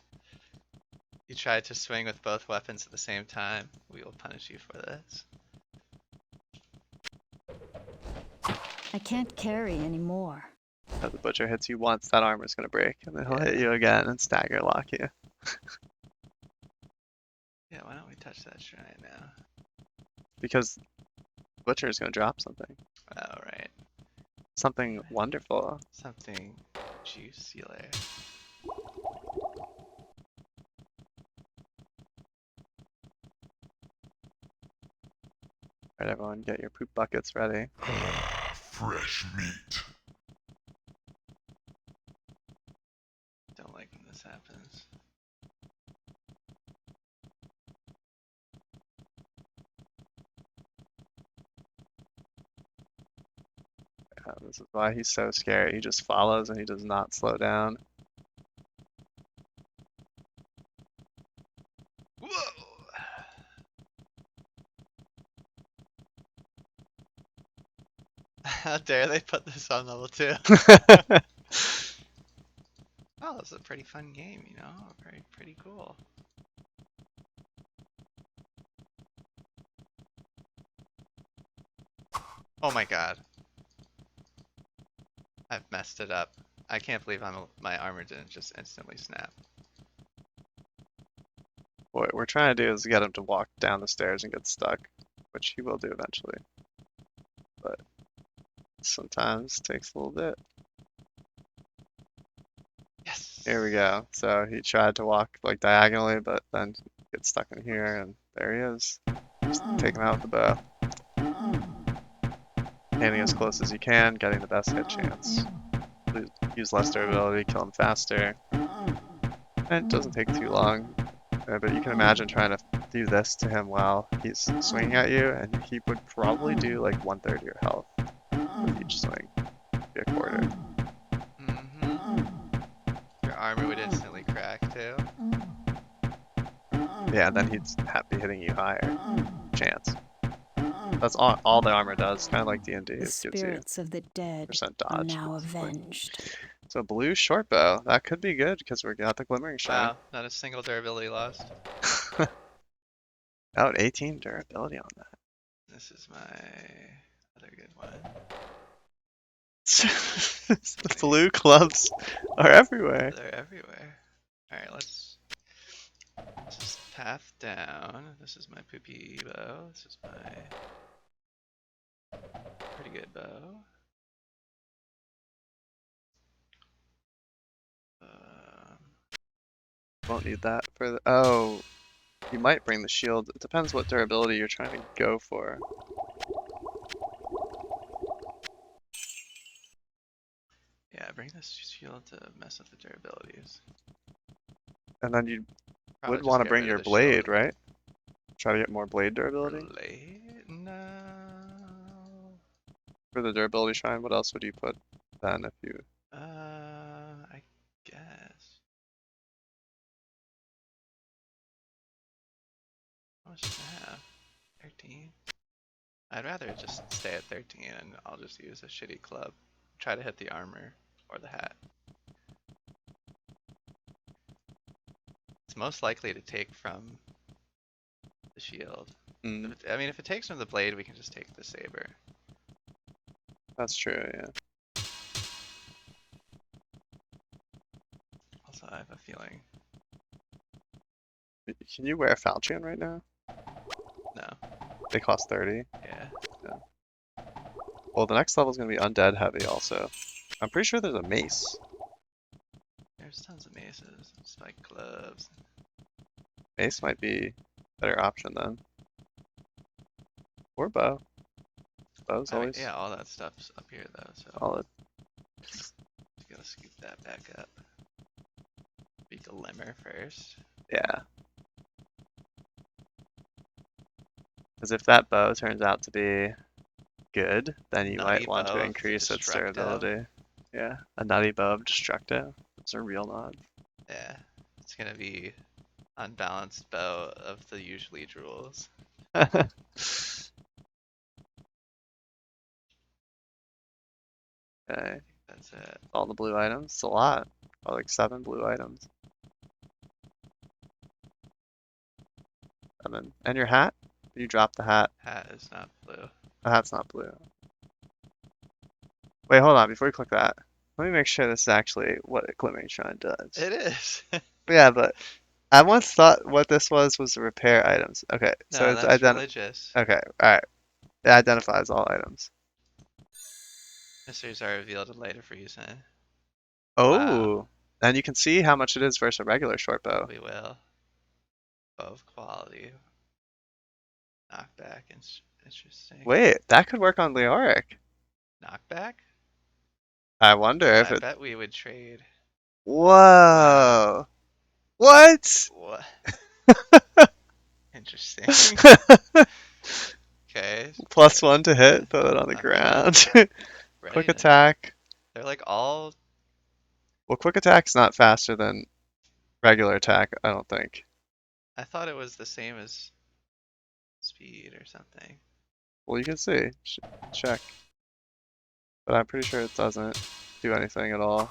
You tried to swing with both weapons at the same time. We will punish you for this. I can't carry anymore. If the butcher hits you once, that armor's gonna break, and then he'll hit Yeah. you again and stagger lock you. Yeah, why don't we touch that shrine now? Because butcher's gonna drop something. Oh, right. Something wonderful. Something juicy there. Alright, everyone, get your poop buckets ready. Fresh meat. Don't like when this happens. This is why he's so scary. He just follows and he does not slow down. Whoa! How dare they put this on level 2? Oh, it's a pretty fun game, you know? Pretty cool. Oh my god. I've messed it up. I can't believe my armor didn't just instantly snap. What we're trying to do is get him to walk down the stairs and get stuck, which he will do eventually. But sometimes takes a little bit. Yes! Here we go. So he tried to walk like diagonally, but then gets stuck in here, and there he is. Just take him out with the bow. Aiming as close as you can, getting the best hit chance. Use less durability, kill him faster. And it doesn't take too long. But you can imagine trying to do this to him while he's swinging at you, and he would probably do like 1/3 of your health with each swing. Be a quarter. Your armor would instantly crack too. Yeah, and then he'd be hitting you higher. Chance. That's all the armor does, kind of like D&D. The It gives you spirits of the dead percent are dodge. now basically. avenged. So blue short bow, that could be good because we got the glimmering shine. Wow, not a single durability lost. Oh, 18 durability on that. This is my other good one. The blue clubs are everywhere. They're everywhere. Alright, let's just path down. This is my poopy bow. This is my pretty good bow. Won't need that for the. Oh, you might bring the shield. It depends what durability you're trying to go for. Yeah, bring this shield to mess with the durabilities. And then you Probably would just want to get bring rid of your the blade, shield. right? Try to get more blade durability. Blade? No. For the durability shrine, what else would you put then if you. I guess. How much does it have? 13? I'd rather just stay at 13 and I'll just use a shitty club. Try to hit the armor or the hat. It's most likely to take from the shield. Mm, I mean, if it takes from the blade, we can just take the saber. that's true, yeah. Also, I have a feeling. Can you wear a falchion right now? No. They cost 30. Yeah. Well, the next level is going to be undead heavy also. I'm pretty sure there's a mace. There's tons of maces, spike gloves. Mace might be a better option then. Or bow. Bow's I mean, always yeah, all that stuff's up here though, so solid. just gotta scoop that back up. Be glimmer first. Yeah. Because if that bow turns out to be good, then you Nutty might want bow to of increase its Destructo. durability. Yeah, a nutty bow of Destructo. Those are real nods. Yeah, it's gonna be unbalanced bow of the usually drools. Okay, That's it. all the blue items. It's a lot. Probably like 7 blue items. 7. And your hat? You drop the hat. Hat is not blue. The hat's not blue. Wait, hold on. Before you click that, let me make sure this is actually what a glimmering shrine does. It is. Yeah, but I once thought what this was the repair items. Okay, so No, it's that's religious. Okay, alright. It identifies all items. Mysteries are revealed later for you, son. Oh, and you can see how much it is versus a regular short bow. We will. Bow of quality. Knockback. Interesting. Wait, that could work on Leoric. Knockback? I wonder if I it. bet we would trade. Whoa! What? What? Interesting. Okay. +1 to hit. Throw it on the Not ground. bad. Quick Readiness. attack. They're like all. Well, quick attack's not faster than regular attack, I don't think. I thought it was the same as speed or something. Well, you can see. Check. But I'm pretty sure it doesn't do anything at all.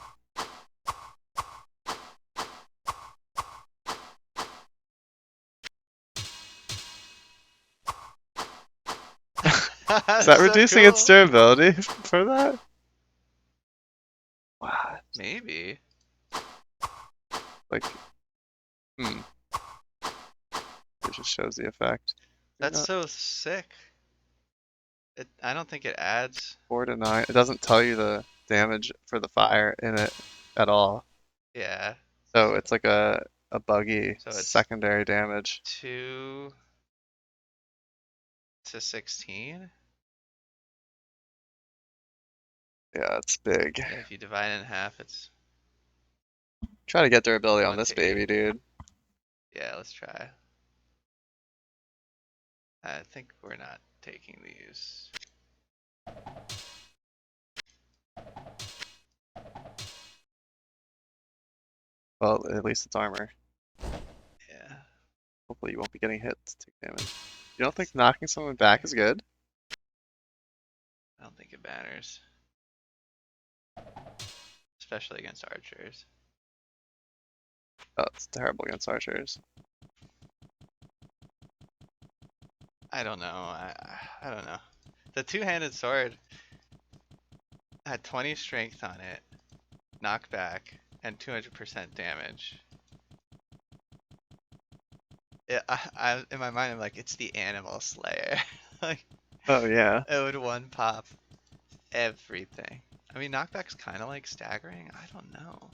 Is that So reducing its cool. durability for that? Wow. Maybe. Like, hmm. It just shows the effect. Maybe That's not. so sick. I don't think it adds. 4 to 9. It doesn't tell you the damage for the fire in it at all. Yeah. So it's like a buggy So it's secondary damage. 2 to 16. Yeah, it's big. Yeah, if you divide it in half, it's Try to get durability on 1 this to 8. baby, dude. Yeah, let's try. I think we're not taking these. Well, at least it's armor. Yeah. Hopefully you won't be getting hit to take damage. You don't think knocking someone back is good? I don't think it matters. Especially against archers. Oh, it's terrible against archers. I don't know. I don't know. The two-handed sword had 20 strength on it, knockback, and 200% damage. In my mind, I'm like, it's the animal slayer. Like, Oh yeah. it would one pop everything. I mean, knockback's kind of like staggering. I don't know.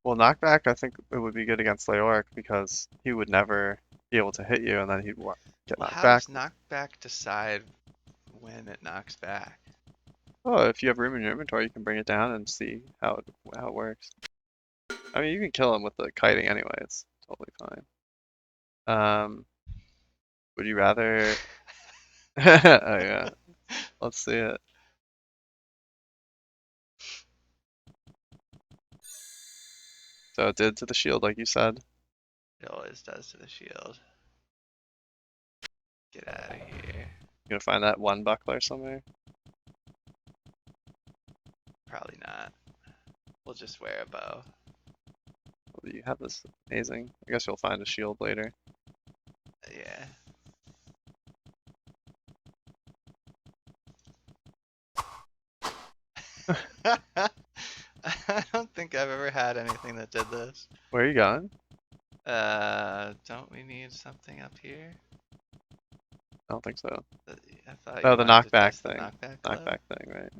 Well, knockback, I think it would be good against Leoric because he would never be able to hit you and then he'd get Well, knocked how back. does knockback decide when it knocks back? Oh, if you have room in your inventory, you can bring it down and see how it works. I mean, you can kill him with the kiting anyway. It's totally fine. Would you rather? Oh yeah, let's see it. So it did to the shield, like you said. It always does to the shield. Get out of here. You gonna find that one buckler somewhere? Probably not. We'll just wear a bow. Oh, you have this amazing. I guess you'll find a shield later. Yeah. I don't think I've ever had anything that did this. Where are you going? Don't we need something up here? I don't think so. I thought Oh, you the wanted to knockback test the thing. knockback glove. Knockback thing, right?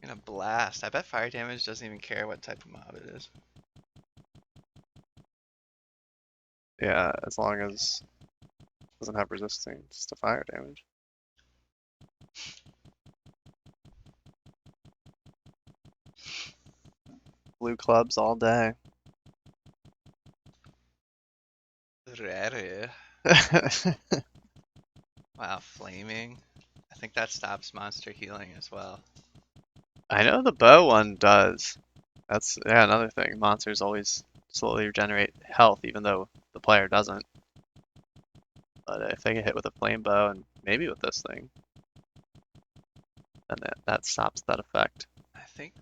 Gonna blast. I bet fire damage doesn't even care what type of mob it is. Yeah, as long as it doesn't have resistance to fire damage. Blue clubs all day. Rare. Wow, flaming. I think that stops monster healing as well. I know the bow one does. That's yeah, another thing. Monsters always slowly regenerate health, even though the player doesn't. But if they get hit with a flame bow and maybe with this thing, then that stops that effect. I think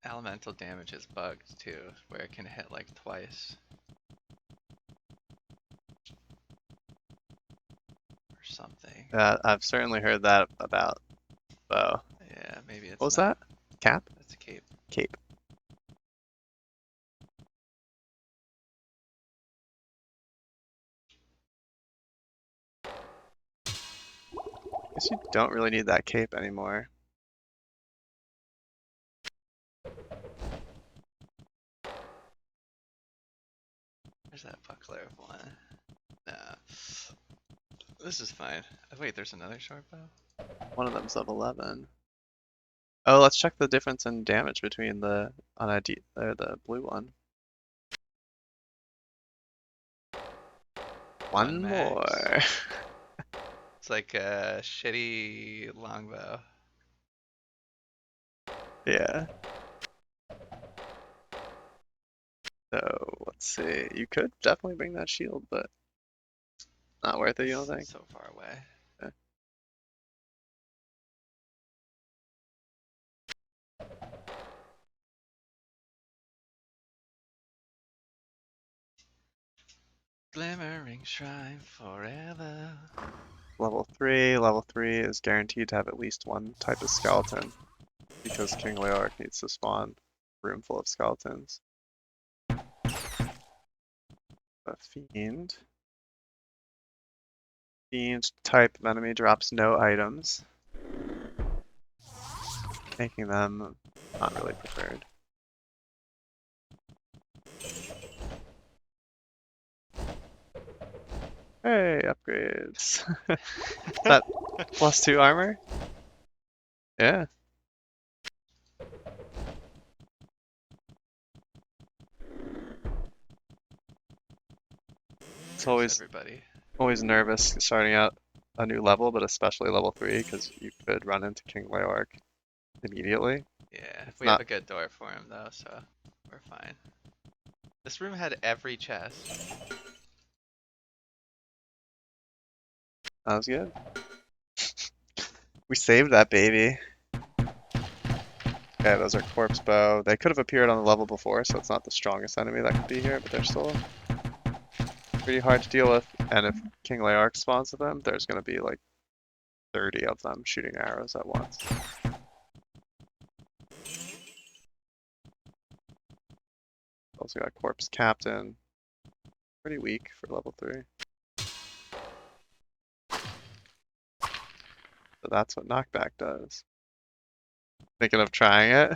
elemental damage is bugged too, where it can hit like twice. Or something. I've certainly heard that about bow. Yeah, maybe What it's was not. that? Cap? That's a cape. Cape. Guess you don't really need that cape anymore. There's that buckler of one. Nah. This is fine. Oh, wait, there's another short bow? One of them's of 11. Oh, let's check the difference in damage between the the blue one. One One max. more. It's like a shitty longbow. Yeah. So let's see. You could definitely bring that shield, but not worth it, you don't think? It's so far away. Okay. Glimmering shrine forever. Level 3. Level 3 is guaranteed to have at least one type of skeleton because King Leoric needs to spawn a room full of skeletons. A fiend. Fiend type of enemy drops no items, making them not really preferred. Hey, upgrades. Is that +2 armor? Yeah. It's Where's everybody? always nervous starting out a new level, but especially level 3 because you could run into King Leoric immediately. Yeah, It's we have not a good door for him though, so we're fine. This room had every chest. that was good. We saved that baby. Okay, those are corpse bow. They could have appeared on the level before, so it's not the strongest enemy that could be here, but they're still pretty hard to deal with. And if King Leoric spawns with them, there's gonna be like 30 of them shooting arrows at once. Also got corpse captain. Pretty weak for level 3. So that's what knockback does. Thinking of trying it?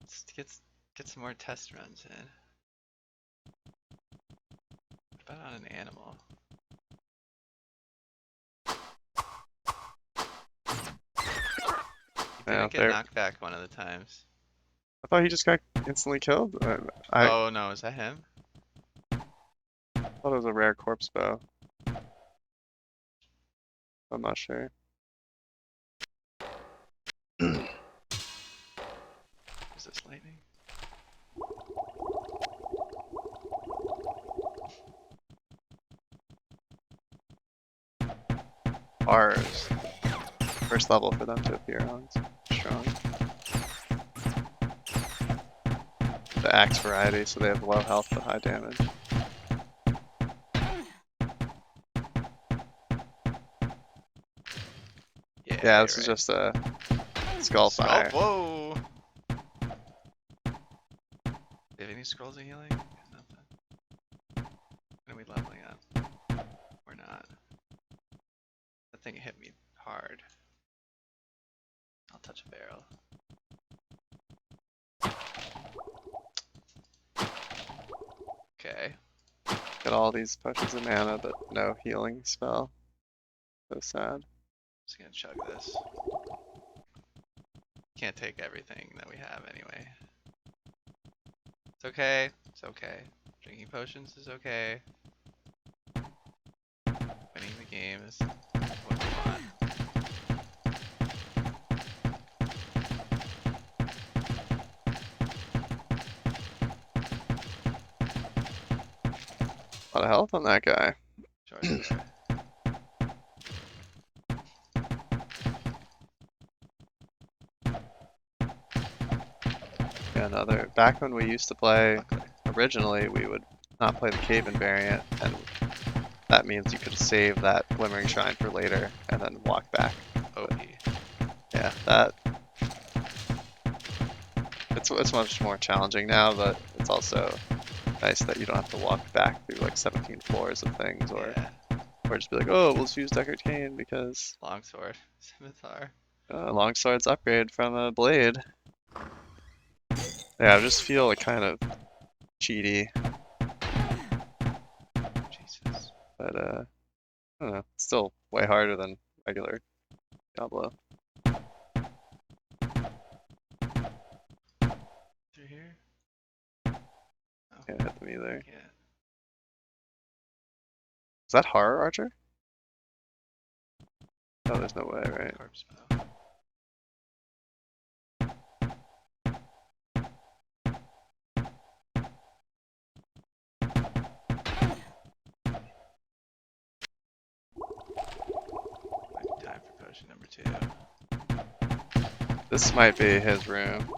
Let's get some more test runs in. What about on an animal? He Yeah, didn't get knocked back one of the times. I thought he just got instantly killed. I Oh no, is that him? thought it was a rare corpse bow. I'm not sure. Is this lightning? Ours. First level for them to appear on. It's strong. The axe variety, so they have low health but high damage. Yeah, this is just a skull fire. Whoa! Do you have any scrolls of healing? Nothing. When are we leveling up? We're not. That thing hit me hard. I'll touch a barrel. Okay. Get all these potions of mana, but no healing spell. So sad. Just gonna chug this. Can't take everything that we have anyway. It's okay. It's okay. Drinking potions is okay. Winning the game is what we want. A lot of health on that guy. Sure, sure. Yeah, another. Back when we used to play, Luckily. originally we would not play the Cave-in variant, and that means you could save that Glimmering Shrine for later and then walk back. OP. Yeah, that. It's much more challenging now, but it's also nice that you don't have to walk back through like 17 floors of things, Yeah. or just be like, oh, we'll just use Deckard Cain because Longsword. Scimitar. longsword's upgrade from a blade. Yeah, I just feel like kind of cheaty, Jesus. but I don't know. It's still way harder than regular Diablo. Through here? Can't hit them either. Yeah. Is that Horror Archer? Oh, there's no way, right? Corpse bow. Might be time for potion number 2. This might be his room.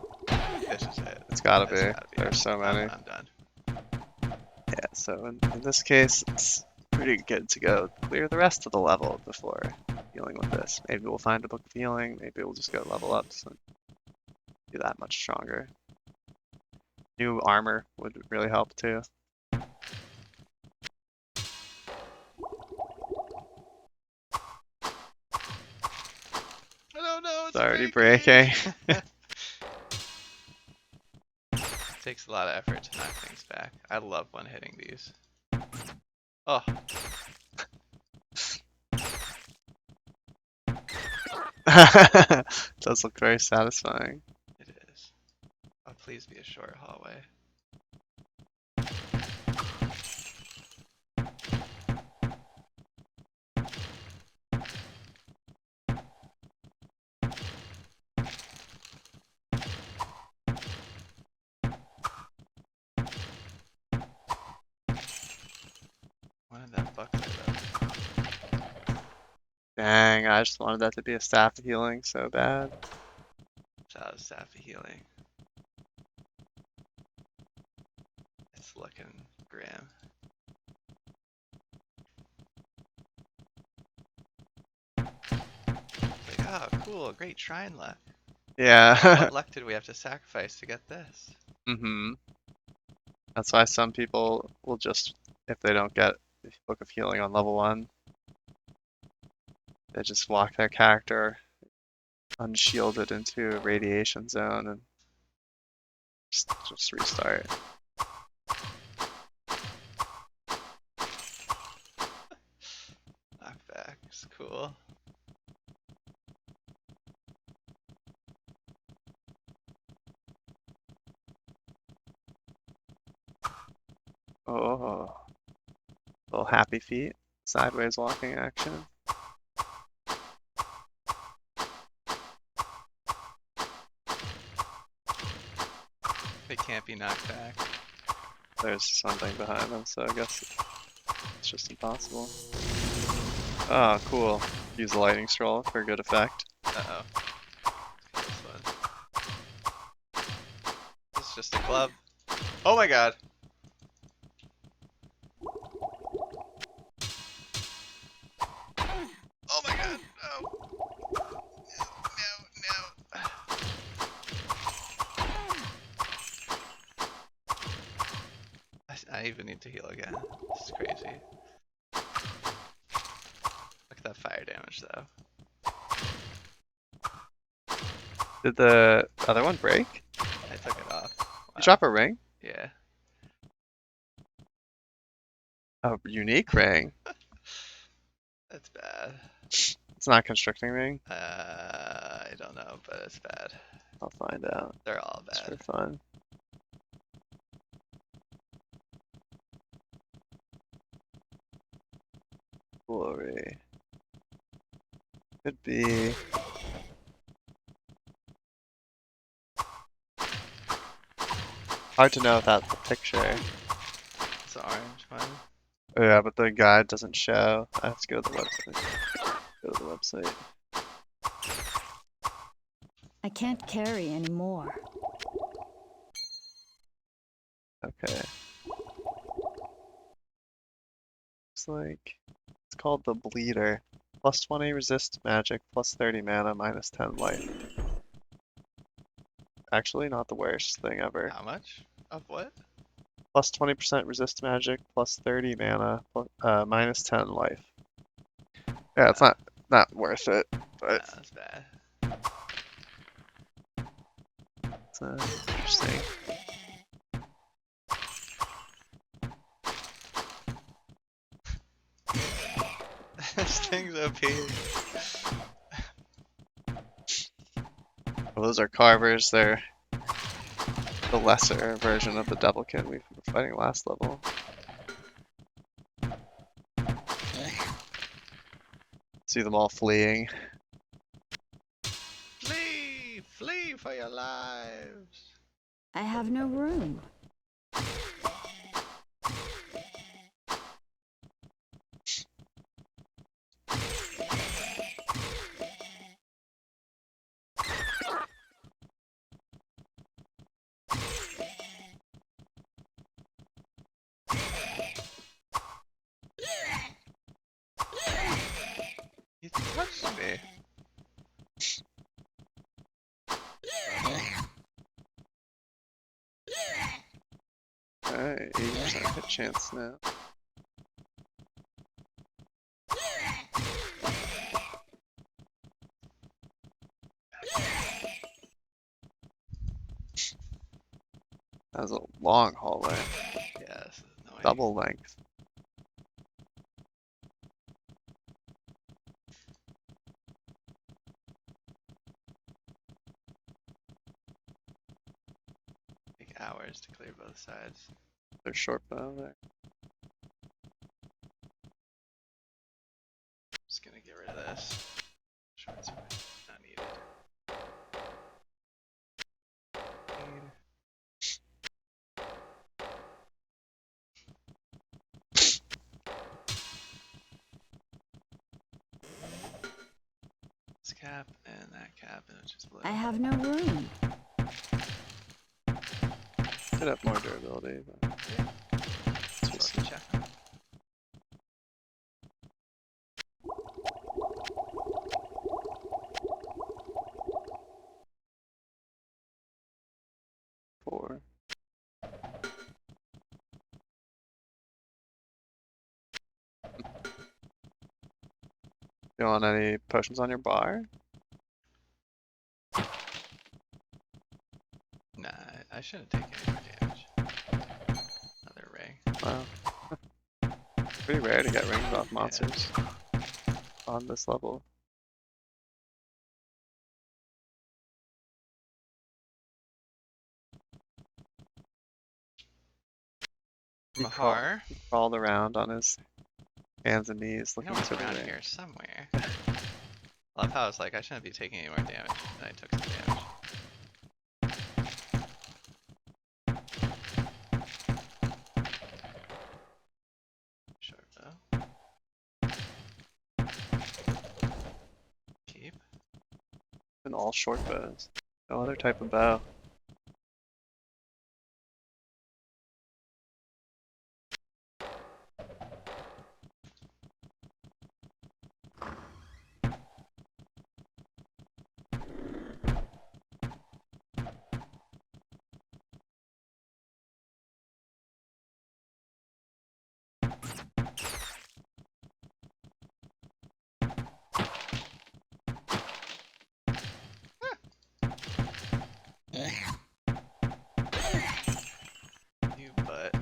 This is it. It's gotta That's be. gotta be There's it. so many. I'm done. So in this case, it's pretty good to go clear the rest of the level before healing with this. Maybe we'll find a book of healing. Maybe we'll just go level up so be that much stronger. New armor would really help too. I don't know. It's already breaking. Takes a lot of effort to knock things back. I love one hitting these. Oh, Does look very satisfying. it is. Oh, please be a short hallway. Wanted that buckler though. Dang, I just wanted that to be a staff of healing so bad. Shout out to staff of healing. It's looking grim. It's like, oh, cool, great shrine luck. Yeah. What luck did we have to sacrifice to get this? Mm-hmm. That's why some people will just, if they don't get the Book of Healing on level 1, they just walk their character unshielded into a radiation zone and just restart. Knockbacks, cool. Oh, little happy feet, sideways walking action. They can't be knocked back. There's something behind them, so I guess it's just impossible. Oh, cool. Use the lightning scroll for good effect. Uh-oh. This one. This is just a club. Oh my god. Oh my god. No. No. I even need to heal again. This is crazy. Look at that fire damage though. Did the other one break? I took it off. You Wow. drop a ring? Yeah. A unique ring. That's bad. It's not a constricting ring. I don't know, but it's bad. I'll find out. They're all Just for bad. fun. Glory. Could be. Hard to know without the picture. It's the orange one. Oh, yeah, but the guide doesn't show. I have to go to the website. Go to the website. I can't carry anymore. Okay. Looks like it's called the Bleeder. Plus 20 resist magic, plus 30 mana, minus 10 life. Actually, not the worst thing ever. How much? Of what? Plus 20% resist magic, plus 30 mana, minus 10 life. Yeah, it's not worth it, No, but that's bad. it's interesting. This thing's OP. Well, those are carvers. They're the lesser version of the Devilkin we were fighting last level. See them all fleeing. Flee! Flee for your lives! I have no room. me. Alright, 80% hit chance now. That was a long hallway. Yeah, this is annoying. Double length. Take hours to clear both sides. There's short bow there. Just gonna get rid of this. Shorts are not needed. This cap and that cap, and it's just blue. I have no room. Could have more durability, but It's worth a check. 4. You want any potions on your bar? Nah, I shouldn't take any more damage. Another ring. Wow. Pretty rare to get rings off monsters on this level. Mahar? He crawled around on his hands and knees I looking know it's for the around ring. here somewhere. Love how it's like I shouldn't be taking any more damage, and I took some damage. Short bow. Keep. And all short bows. No other type of bow. You butt.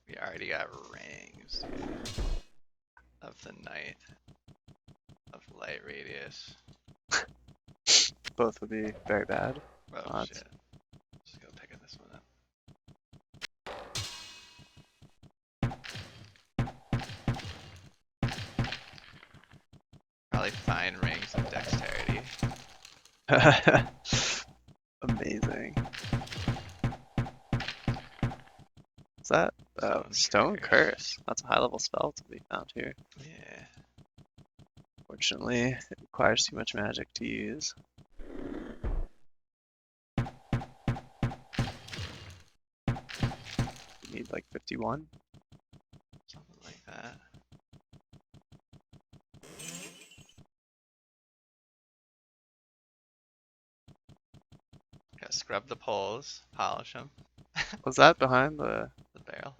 We already got rings of the night of light radius. Both would be very bad. Oh Odds. shit. Just go picking this one up. Probably fine rings of dexterity. Amazing. Is that Stone Curse? That's a high level spell to be found here. Yeah. Fortunately, it requires too much magic to use. You need like 51. Something like that. Gotta scrub the poles, polish them. Was that behind the The barrel.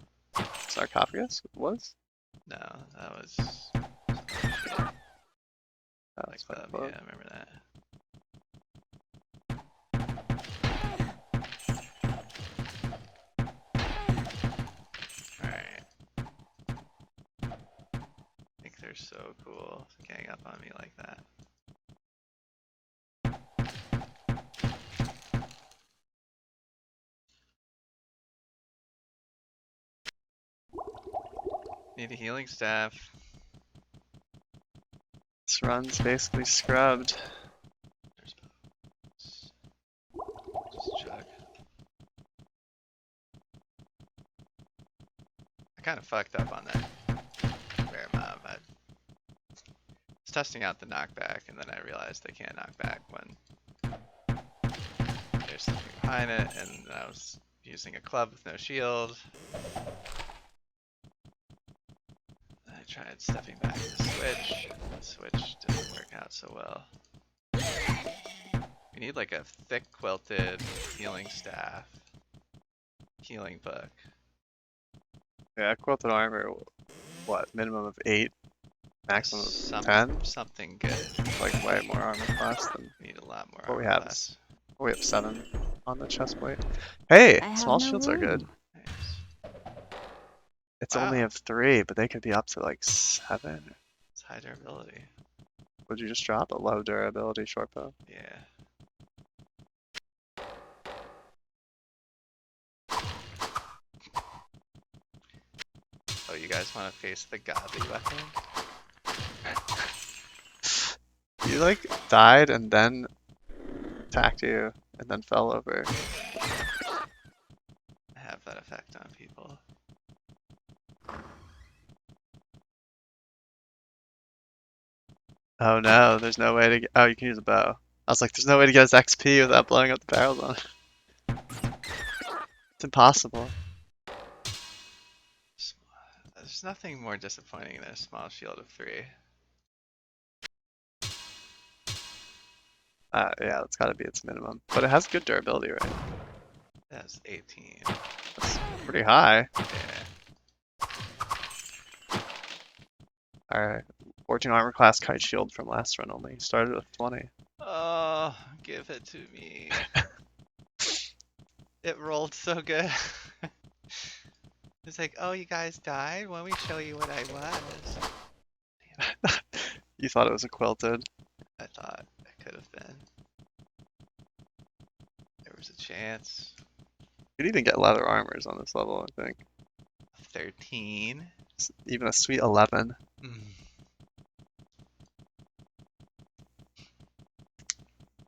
sarcophagus? It was? No, that was That like was quite the, close. yeah, I remember that. Alright. I think they're so cool to gang up on me like that. Need a healing staff. This run's basically scrubbed. There's just chug. I kind of fucked up on that bear mob. I was testing out the knockback, and then I realized they can't knock back when there's something behind it, and I was using a club with no shield. tried stepping back to switch. The switch didn't work out so well. We need like a thick quilted healing staff. Healing book. Yeah, quilted armor, what, minimum of 8, maximum of 10? Something good. Like way more armor class than We need a lot more what we armor have. class. We have 7 on the chest plate. Hey, I have small no shields are good. room. Nice. It's only Wow. of 3, but they could be up to like 7. It's high durability. Would you just drop a low durability short bow? Yeah. Oh, you guys want to face the godly weapon? You like died and then attacked you and then fell over. I have that effect on people. Oh no, there's no way to get. Oh, you can use a bow. I was like, there's no way to get his XP without blowing up the barrels on it. It's impossible. There's nothing more disappointing than a small shield of 3. Yeah, that's gotta be its minimum. But it has good durability, right? That's 18. That's pretty high. Yeah. Alright. 14 armor class kite shield from last run only. Started with 20. Oh, give it to me. It rolled so good. It's like, oh, you guys died? Let me show you what I was. You thought it was a quilted. I thought it could have been. There was a chance. You could even get leather armors on this level, I think. 13. Even a sweet 11. Mm.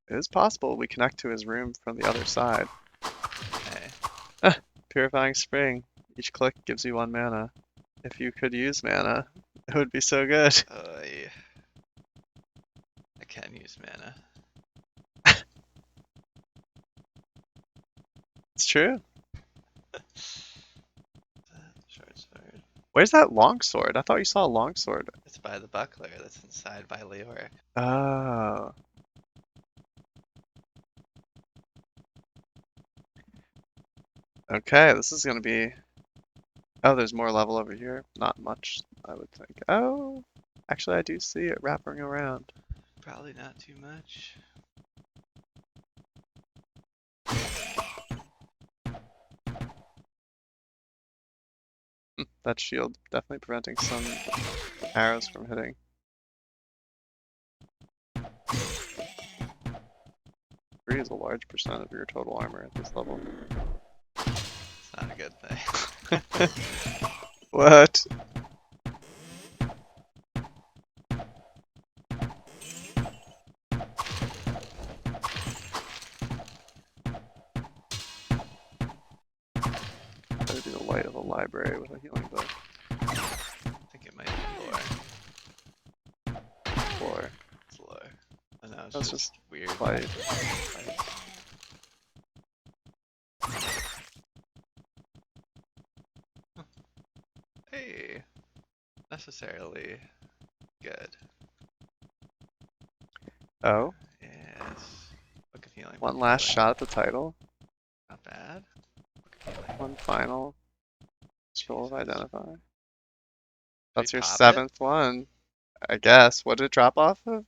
It is possible we connect to his room from the other side. Okay. Purifying Spring. Each click gives you 1 mana. If you could use mana, it would be so good. Oh, yeah. I can use mana. It's true. Short sword. Where's that longsword? I thought you saw a longsword. It's by the buckler that's inside by Leoric. Oh. Okay, this is gonna be... Oh, there's more level over here. Not much, I would think. Oh, actually I do see it wrapping around. Probably not too much. That shield definitely preventing some arrows from hitting. Three is a large percent of your total armor at this level. It's not a good thing. What? That would be the light of a library with a healing book. I think it might be lore. Or It's lore. Oh no, it's That's just just weird. light. Light. Huh. Hey, necessarily good. Oh, Yes. Book of healing. one Book of last healing. shot at the title. Not bad. Book of healing. One final scroll of Jesus. identify. Should That's we your pop it? 7th one, I guess. What did it drop off of?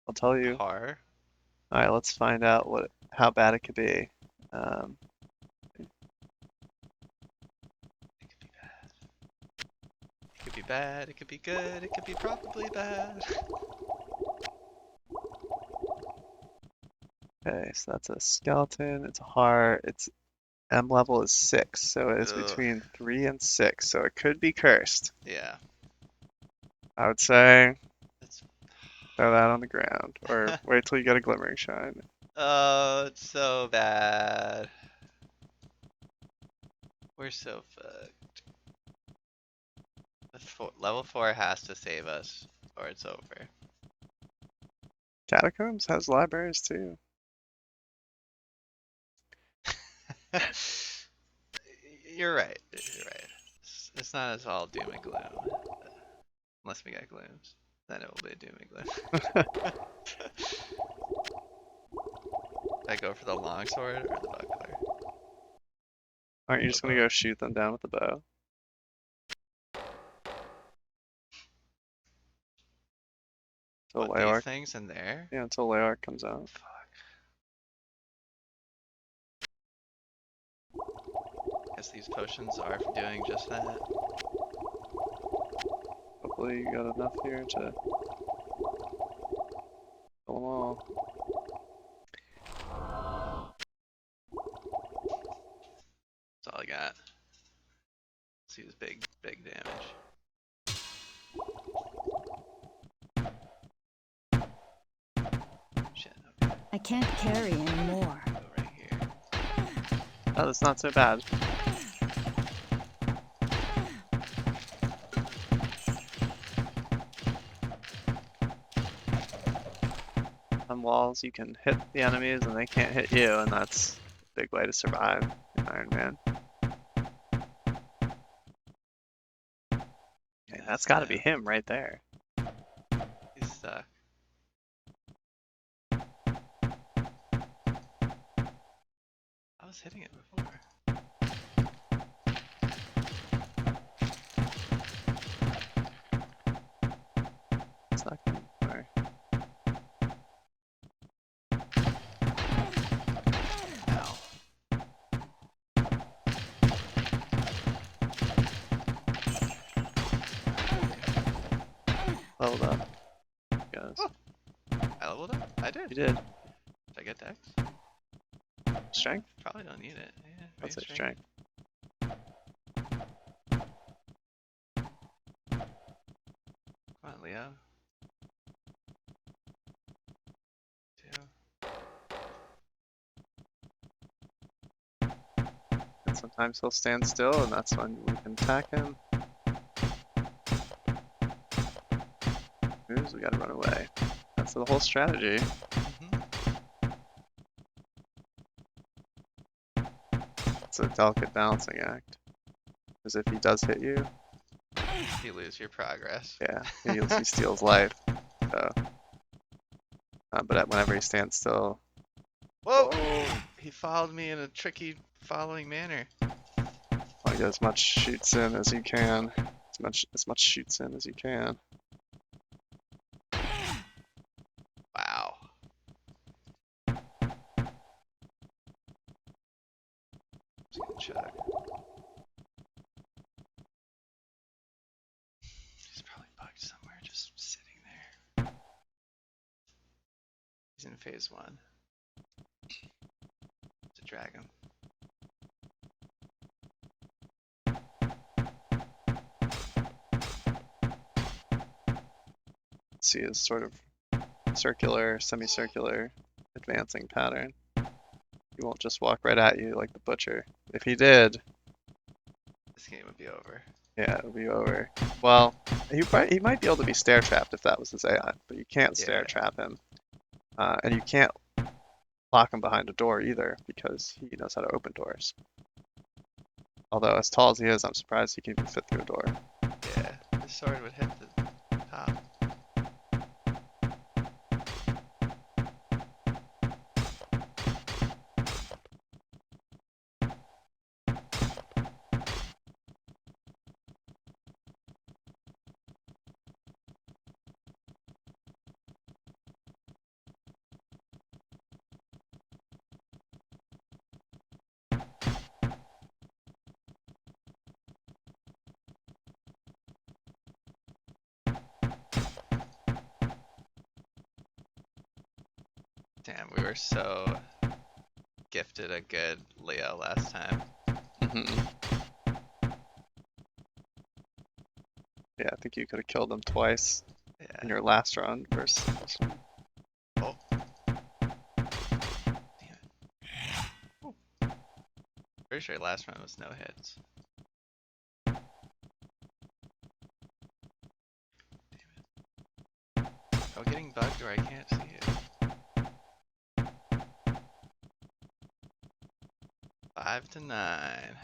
I'll tell you. Par. Alright, let's find out how bad it could be. It could be bad. It could be bad. It could be good. It could be probably bad. Okay, so that's a skeleton, it's a heart, its M level is 6, so it is Ugh. between 3 and 6, so it could be cursed. Yeah. I would say It's. throw that on the ground, or wait till you get a glimmering shine. Oh, it's so bad. We're so fucked. Level 4 has to save us, or it's over. Catacombs has libraries too. You're right. You're right. It's not as all doom and gloom. Unless we get glooms. Then it will be a doom and gloom. I go for the longsword or the buckler? Aren't you just gonna go shoot them down with the bow? Until What, these Leorc, things in there? yeah, until Leorc comes out. Fuck. Guess these potions are for doing just that. Hopefully you got enough here to kill them all. That's all I got. See this big damage. Shit, okay. I can't carry anymore. Go right here. Oh, that's not so bad. On walls, you can hit the enemies and they can't hit you, and that's a big way to survive in Iron Man. Hey, that's gotta be him right there. He's stuck. I was hitting it before. It's not gonna. Alright. Ow. Leveled up. Goes. Oh. I leveled up? I did. You did. Did I get dex? Strength? Probably don't need it. Yeah, That's raise a strength. Come on, Leo. 2. And sometimes he'll stand still, and that's when we can attack him. Moves, we gotta run away. That's the whole strategy. It's a delicate balancing act. Because if he does hit you, You lose your progress. yeah, he steals life. So, but whenever he stands still, Whoa! He followed me in a tricky following manner. like as much shoots in as you can. As much shoots in as you can. Wow. Just gonna chug. He's probably bugged somewhere, just sitting there. He's in phase 1. To drag him. See his sort of circular, semicircular advancing pattern. He won't just walk right at you like the butcher. If he did, This game would be over. yeah, it would be over. Well, he might be able to be stair trapped if that was his AI, but you can't stair Yeah. trap him, and you can't lock him behind a door either because he knows how to open doors. Although as tall as he is, I'm surprised he can even fit through a door. Yeah, this sword would hit the top. Damn, we were so gifted a good Leo last time. Yeah, I think you could have killed him twice in Yeah. your last run versus this one. Oh. Damn it. Ooh. Pretty sure last round was no hits. Damn it. Oh, getting bugged where I can't see it. 5 to 9.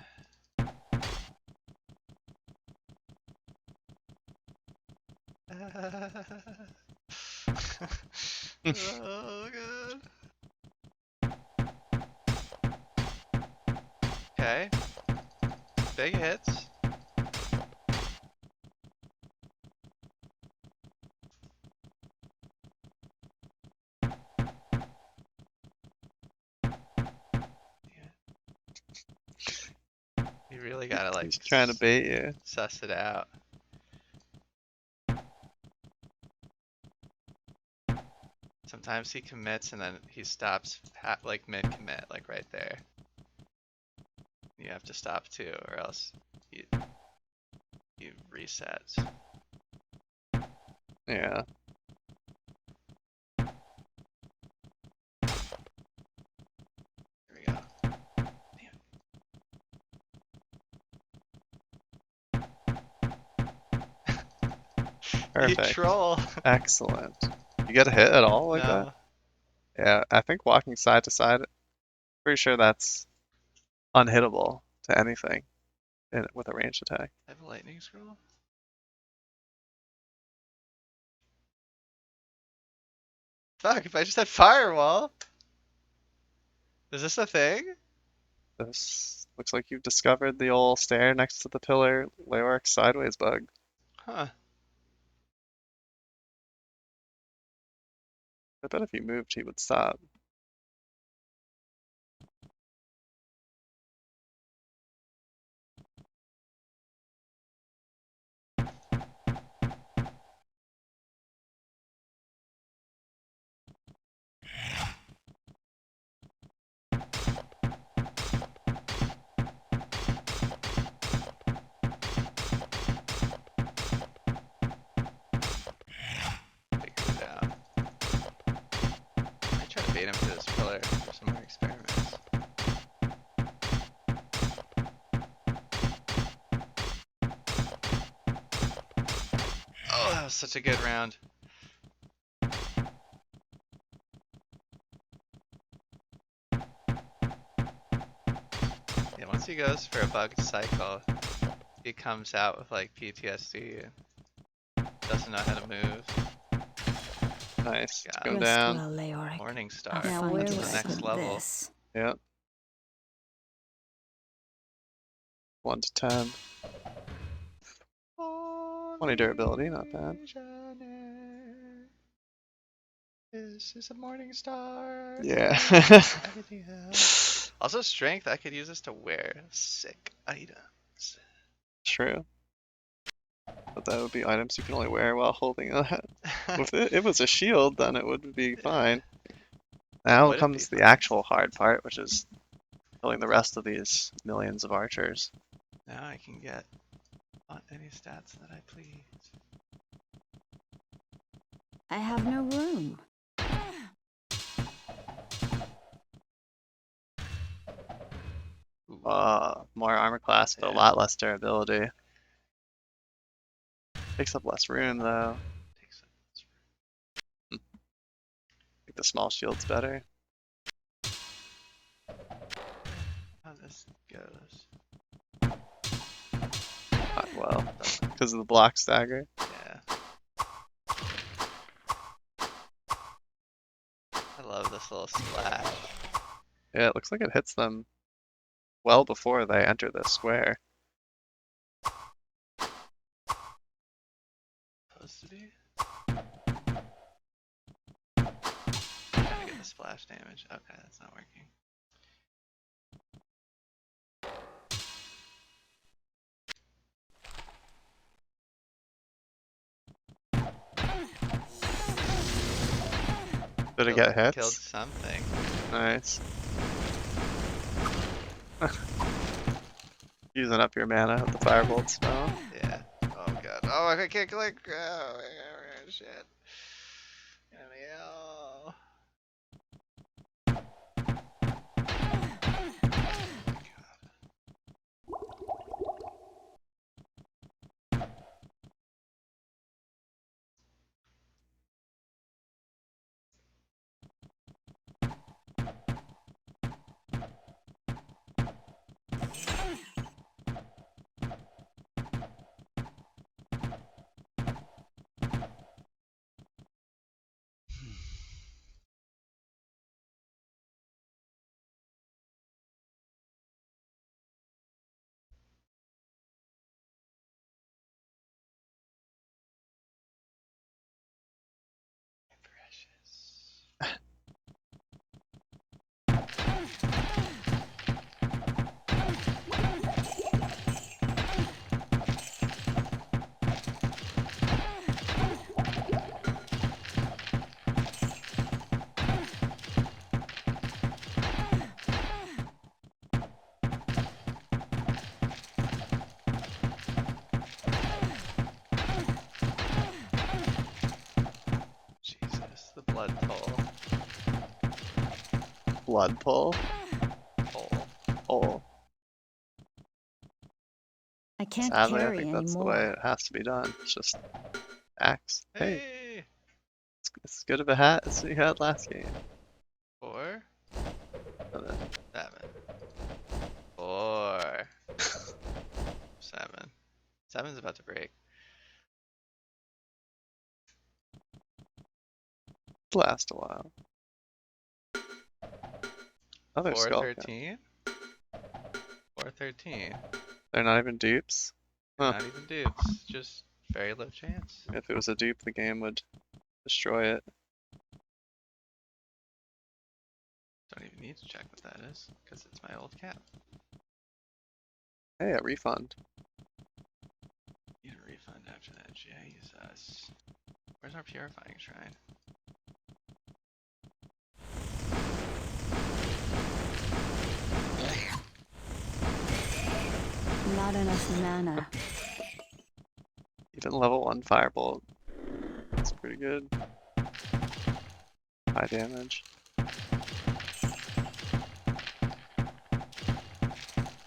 Oh god. Okay. Big hits. You really gotta like He's trying to bait you. suss it out. Sometimes he commits and then he stops like mid commit, like right there. You have to stop too, or else you reset. Yeah. Here we go. You Perfect. troll. Excellent. You get a hit at all like that? No. Yeah, I think walking side to side, pretty sure that's unhittable to anything with a ranged attack. I have a lightning scroll. Fuck, if I just had firewall. Is this a thing? This looks like you've discovered the old stair next to the pillar Leoric sideways bug. Huh. I bet if you moved, he would stop. Figure it out. I try to bait him to this pillar for some more experiments. Oh, that was such a good round. Yeah, once he goes for a bugged cycle, he comes out with like PTSD and doesn't know how to move. Nice. Got Go him. Rest down. well, Leoric. Morning I'll Star. find That's you the a next good level. this. Yep. 1 to 10. 20 durability, not bad. This is a morning star. Yeah. Everything else. Also, strength. I could use this to wear sick items. True. But that would be items you can only wear while holding that. If it was a shield, then it would be fine. Now Would it be comes the fine? actual hard part, which is killing the rest of these millions of archers. Now I can get on any stats that I please. I have no room. Ooh, More armor class, but a Yeah. lot less durability. Takes up less room though. takes up I think the small shield's better. how this goes. Well, Doesn't. because of the block stagger. Yeah. I love this little splash. Yeah, it looks like it hits them well before they enter the square. Supposed to be. Trying to get the splash damage. Okay, that's not working. Did it get Killed hits? something. Nice. Using up your mana with the firebolt spell. Yeah. Oh god. Oh, I can't click. Oh, shit. Oh. Blood toll. Blood pull. Toll. Pull. I can't Sadly, I carry think that's the way anymore. it has to be done. It's just axe. Hey, Hey! it's as good of a hat as we had last game. 4, And then 7. 4. 7. 7's about to break. last a while. Another skull cap. 413. 413. They're not even dupes. Huh. Not even dupes. Just very low chance. If it was a dupe, the game would destroy it. Don't even need to check what that is, because it's my old cap. Hey, a refund. Need a refund after that, Jesus. Where's our purifying shrine? Not enough mana. Even level 1 firebolt. That's pretty good. High damage.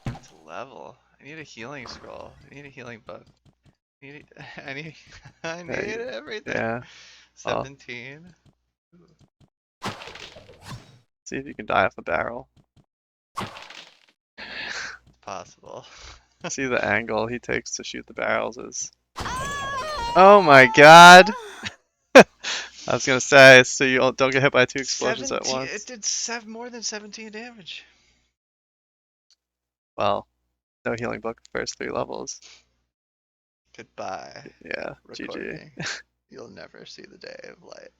It's a level. I need a healing scroll. I need a healing book. I need I need everything. Yeah. Well, 17. see if you can die off the barrel. It's possible. See the angle he takes to shoot the barrels is. Oh my god! I was gonna say, so you don't get hit by 2 explosions at 17. once. It did more than 17 damage. Well, no healing book the first 3 levels. Goodbye. Yeah, GG. Recording. You'll never see the day of light.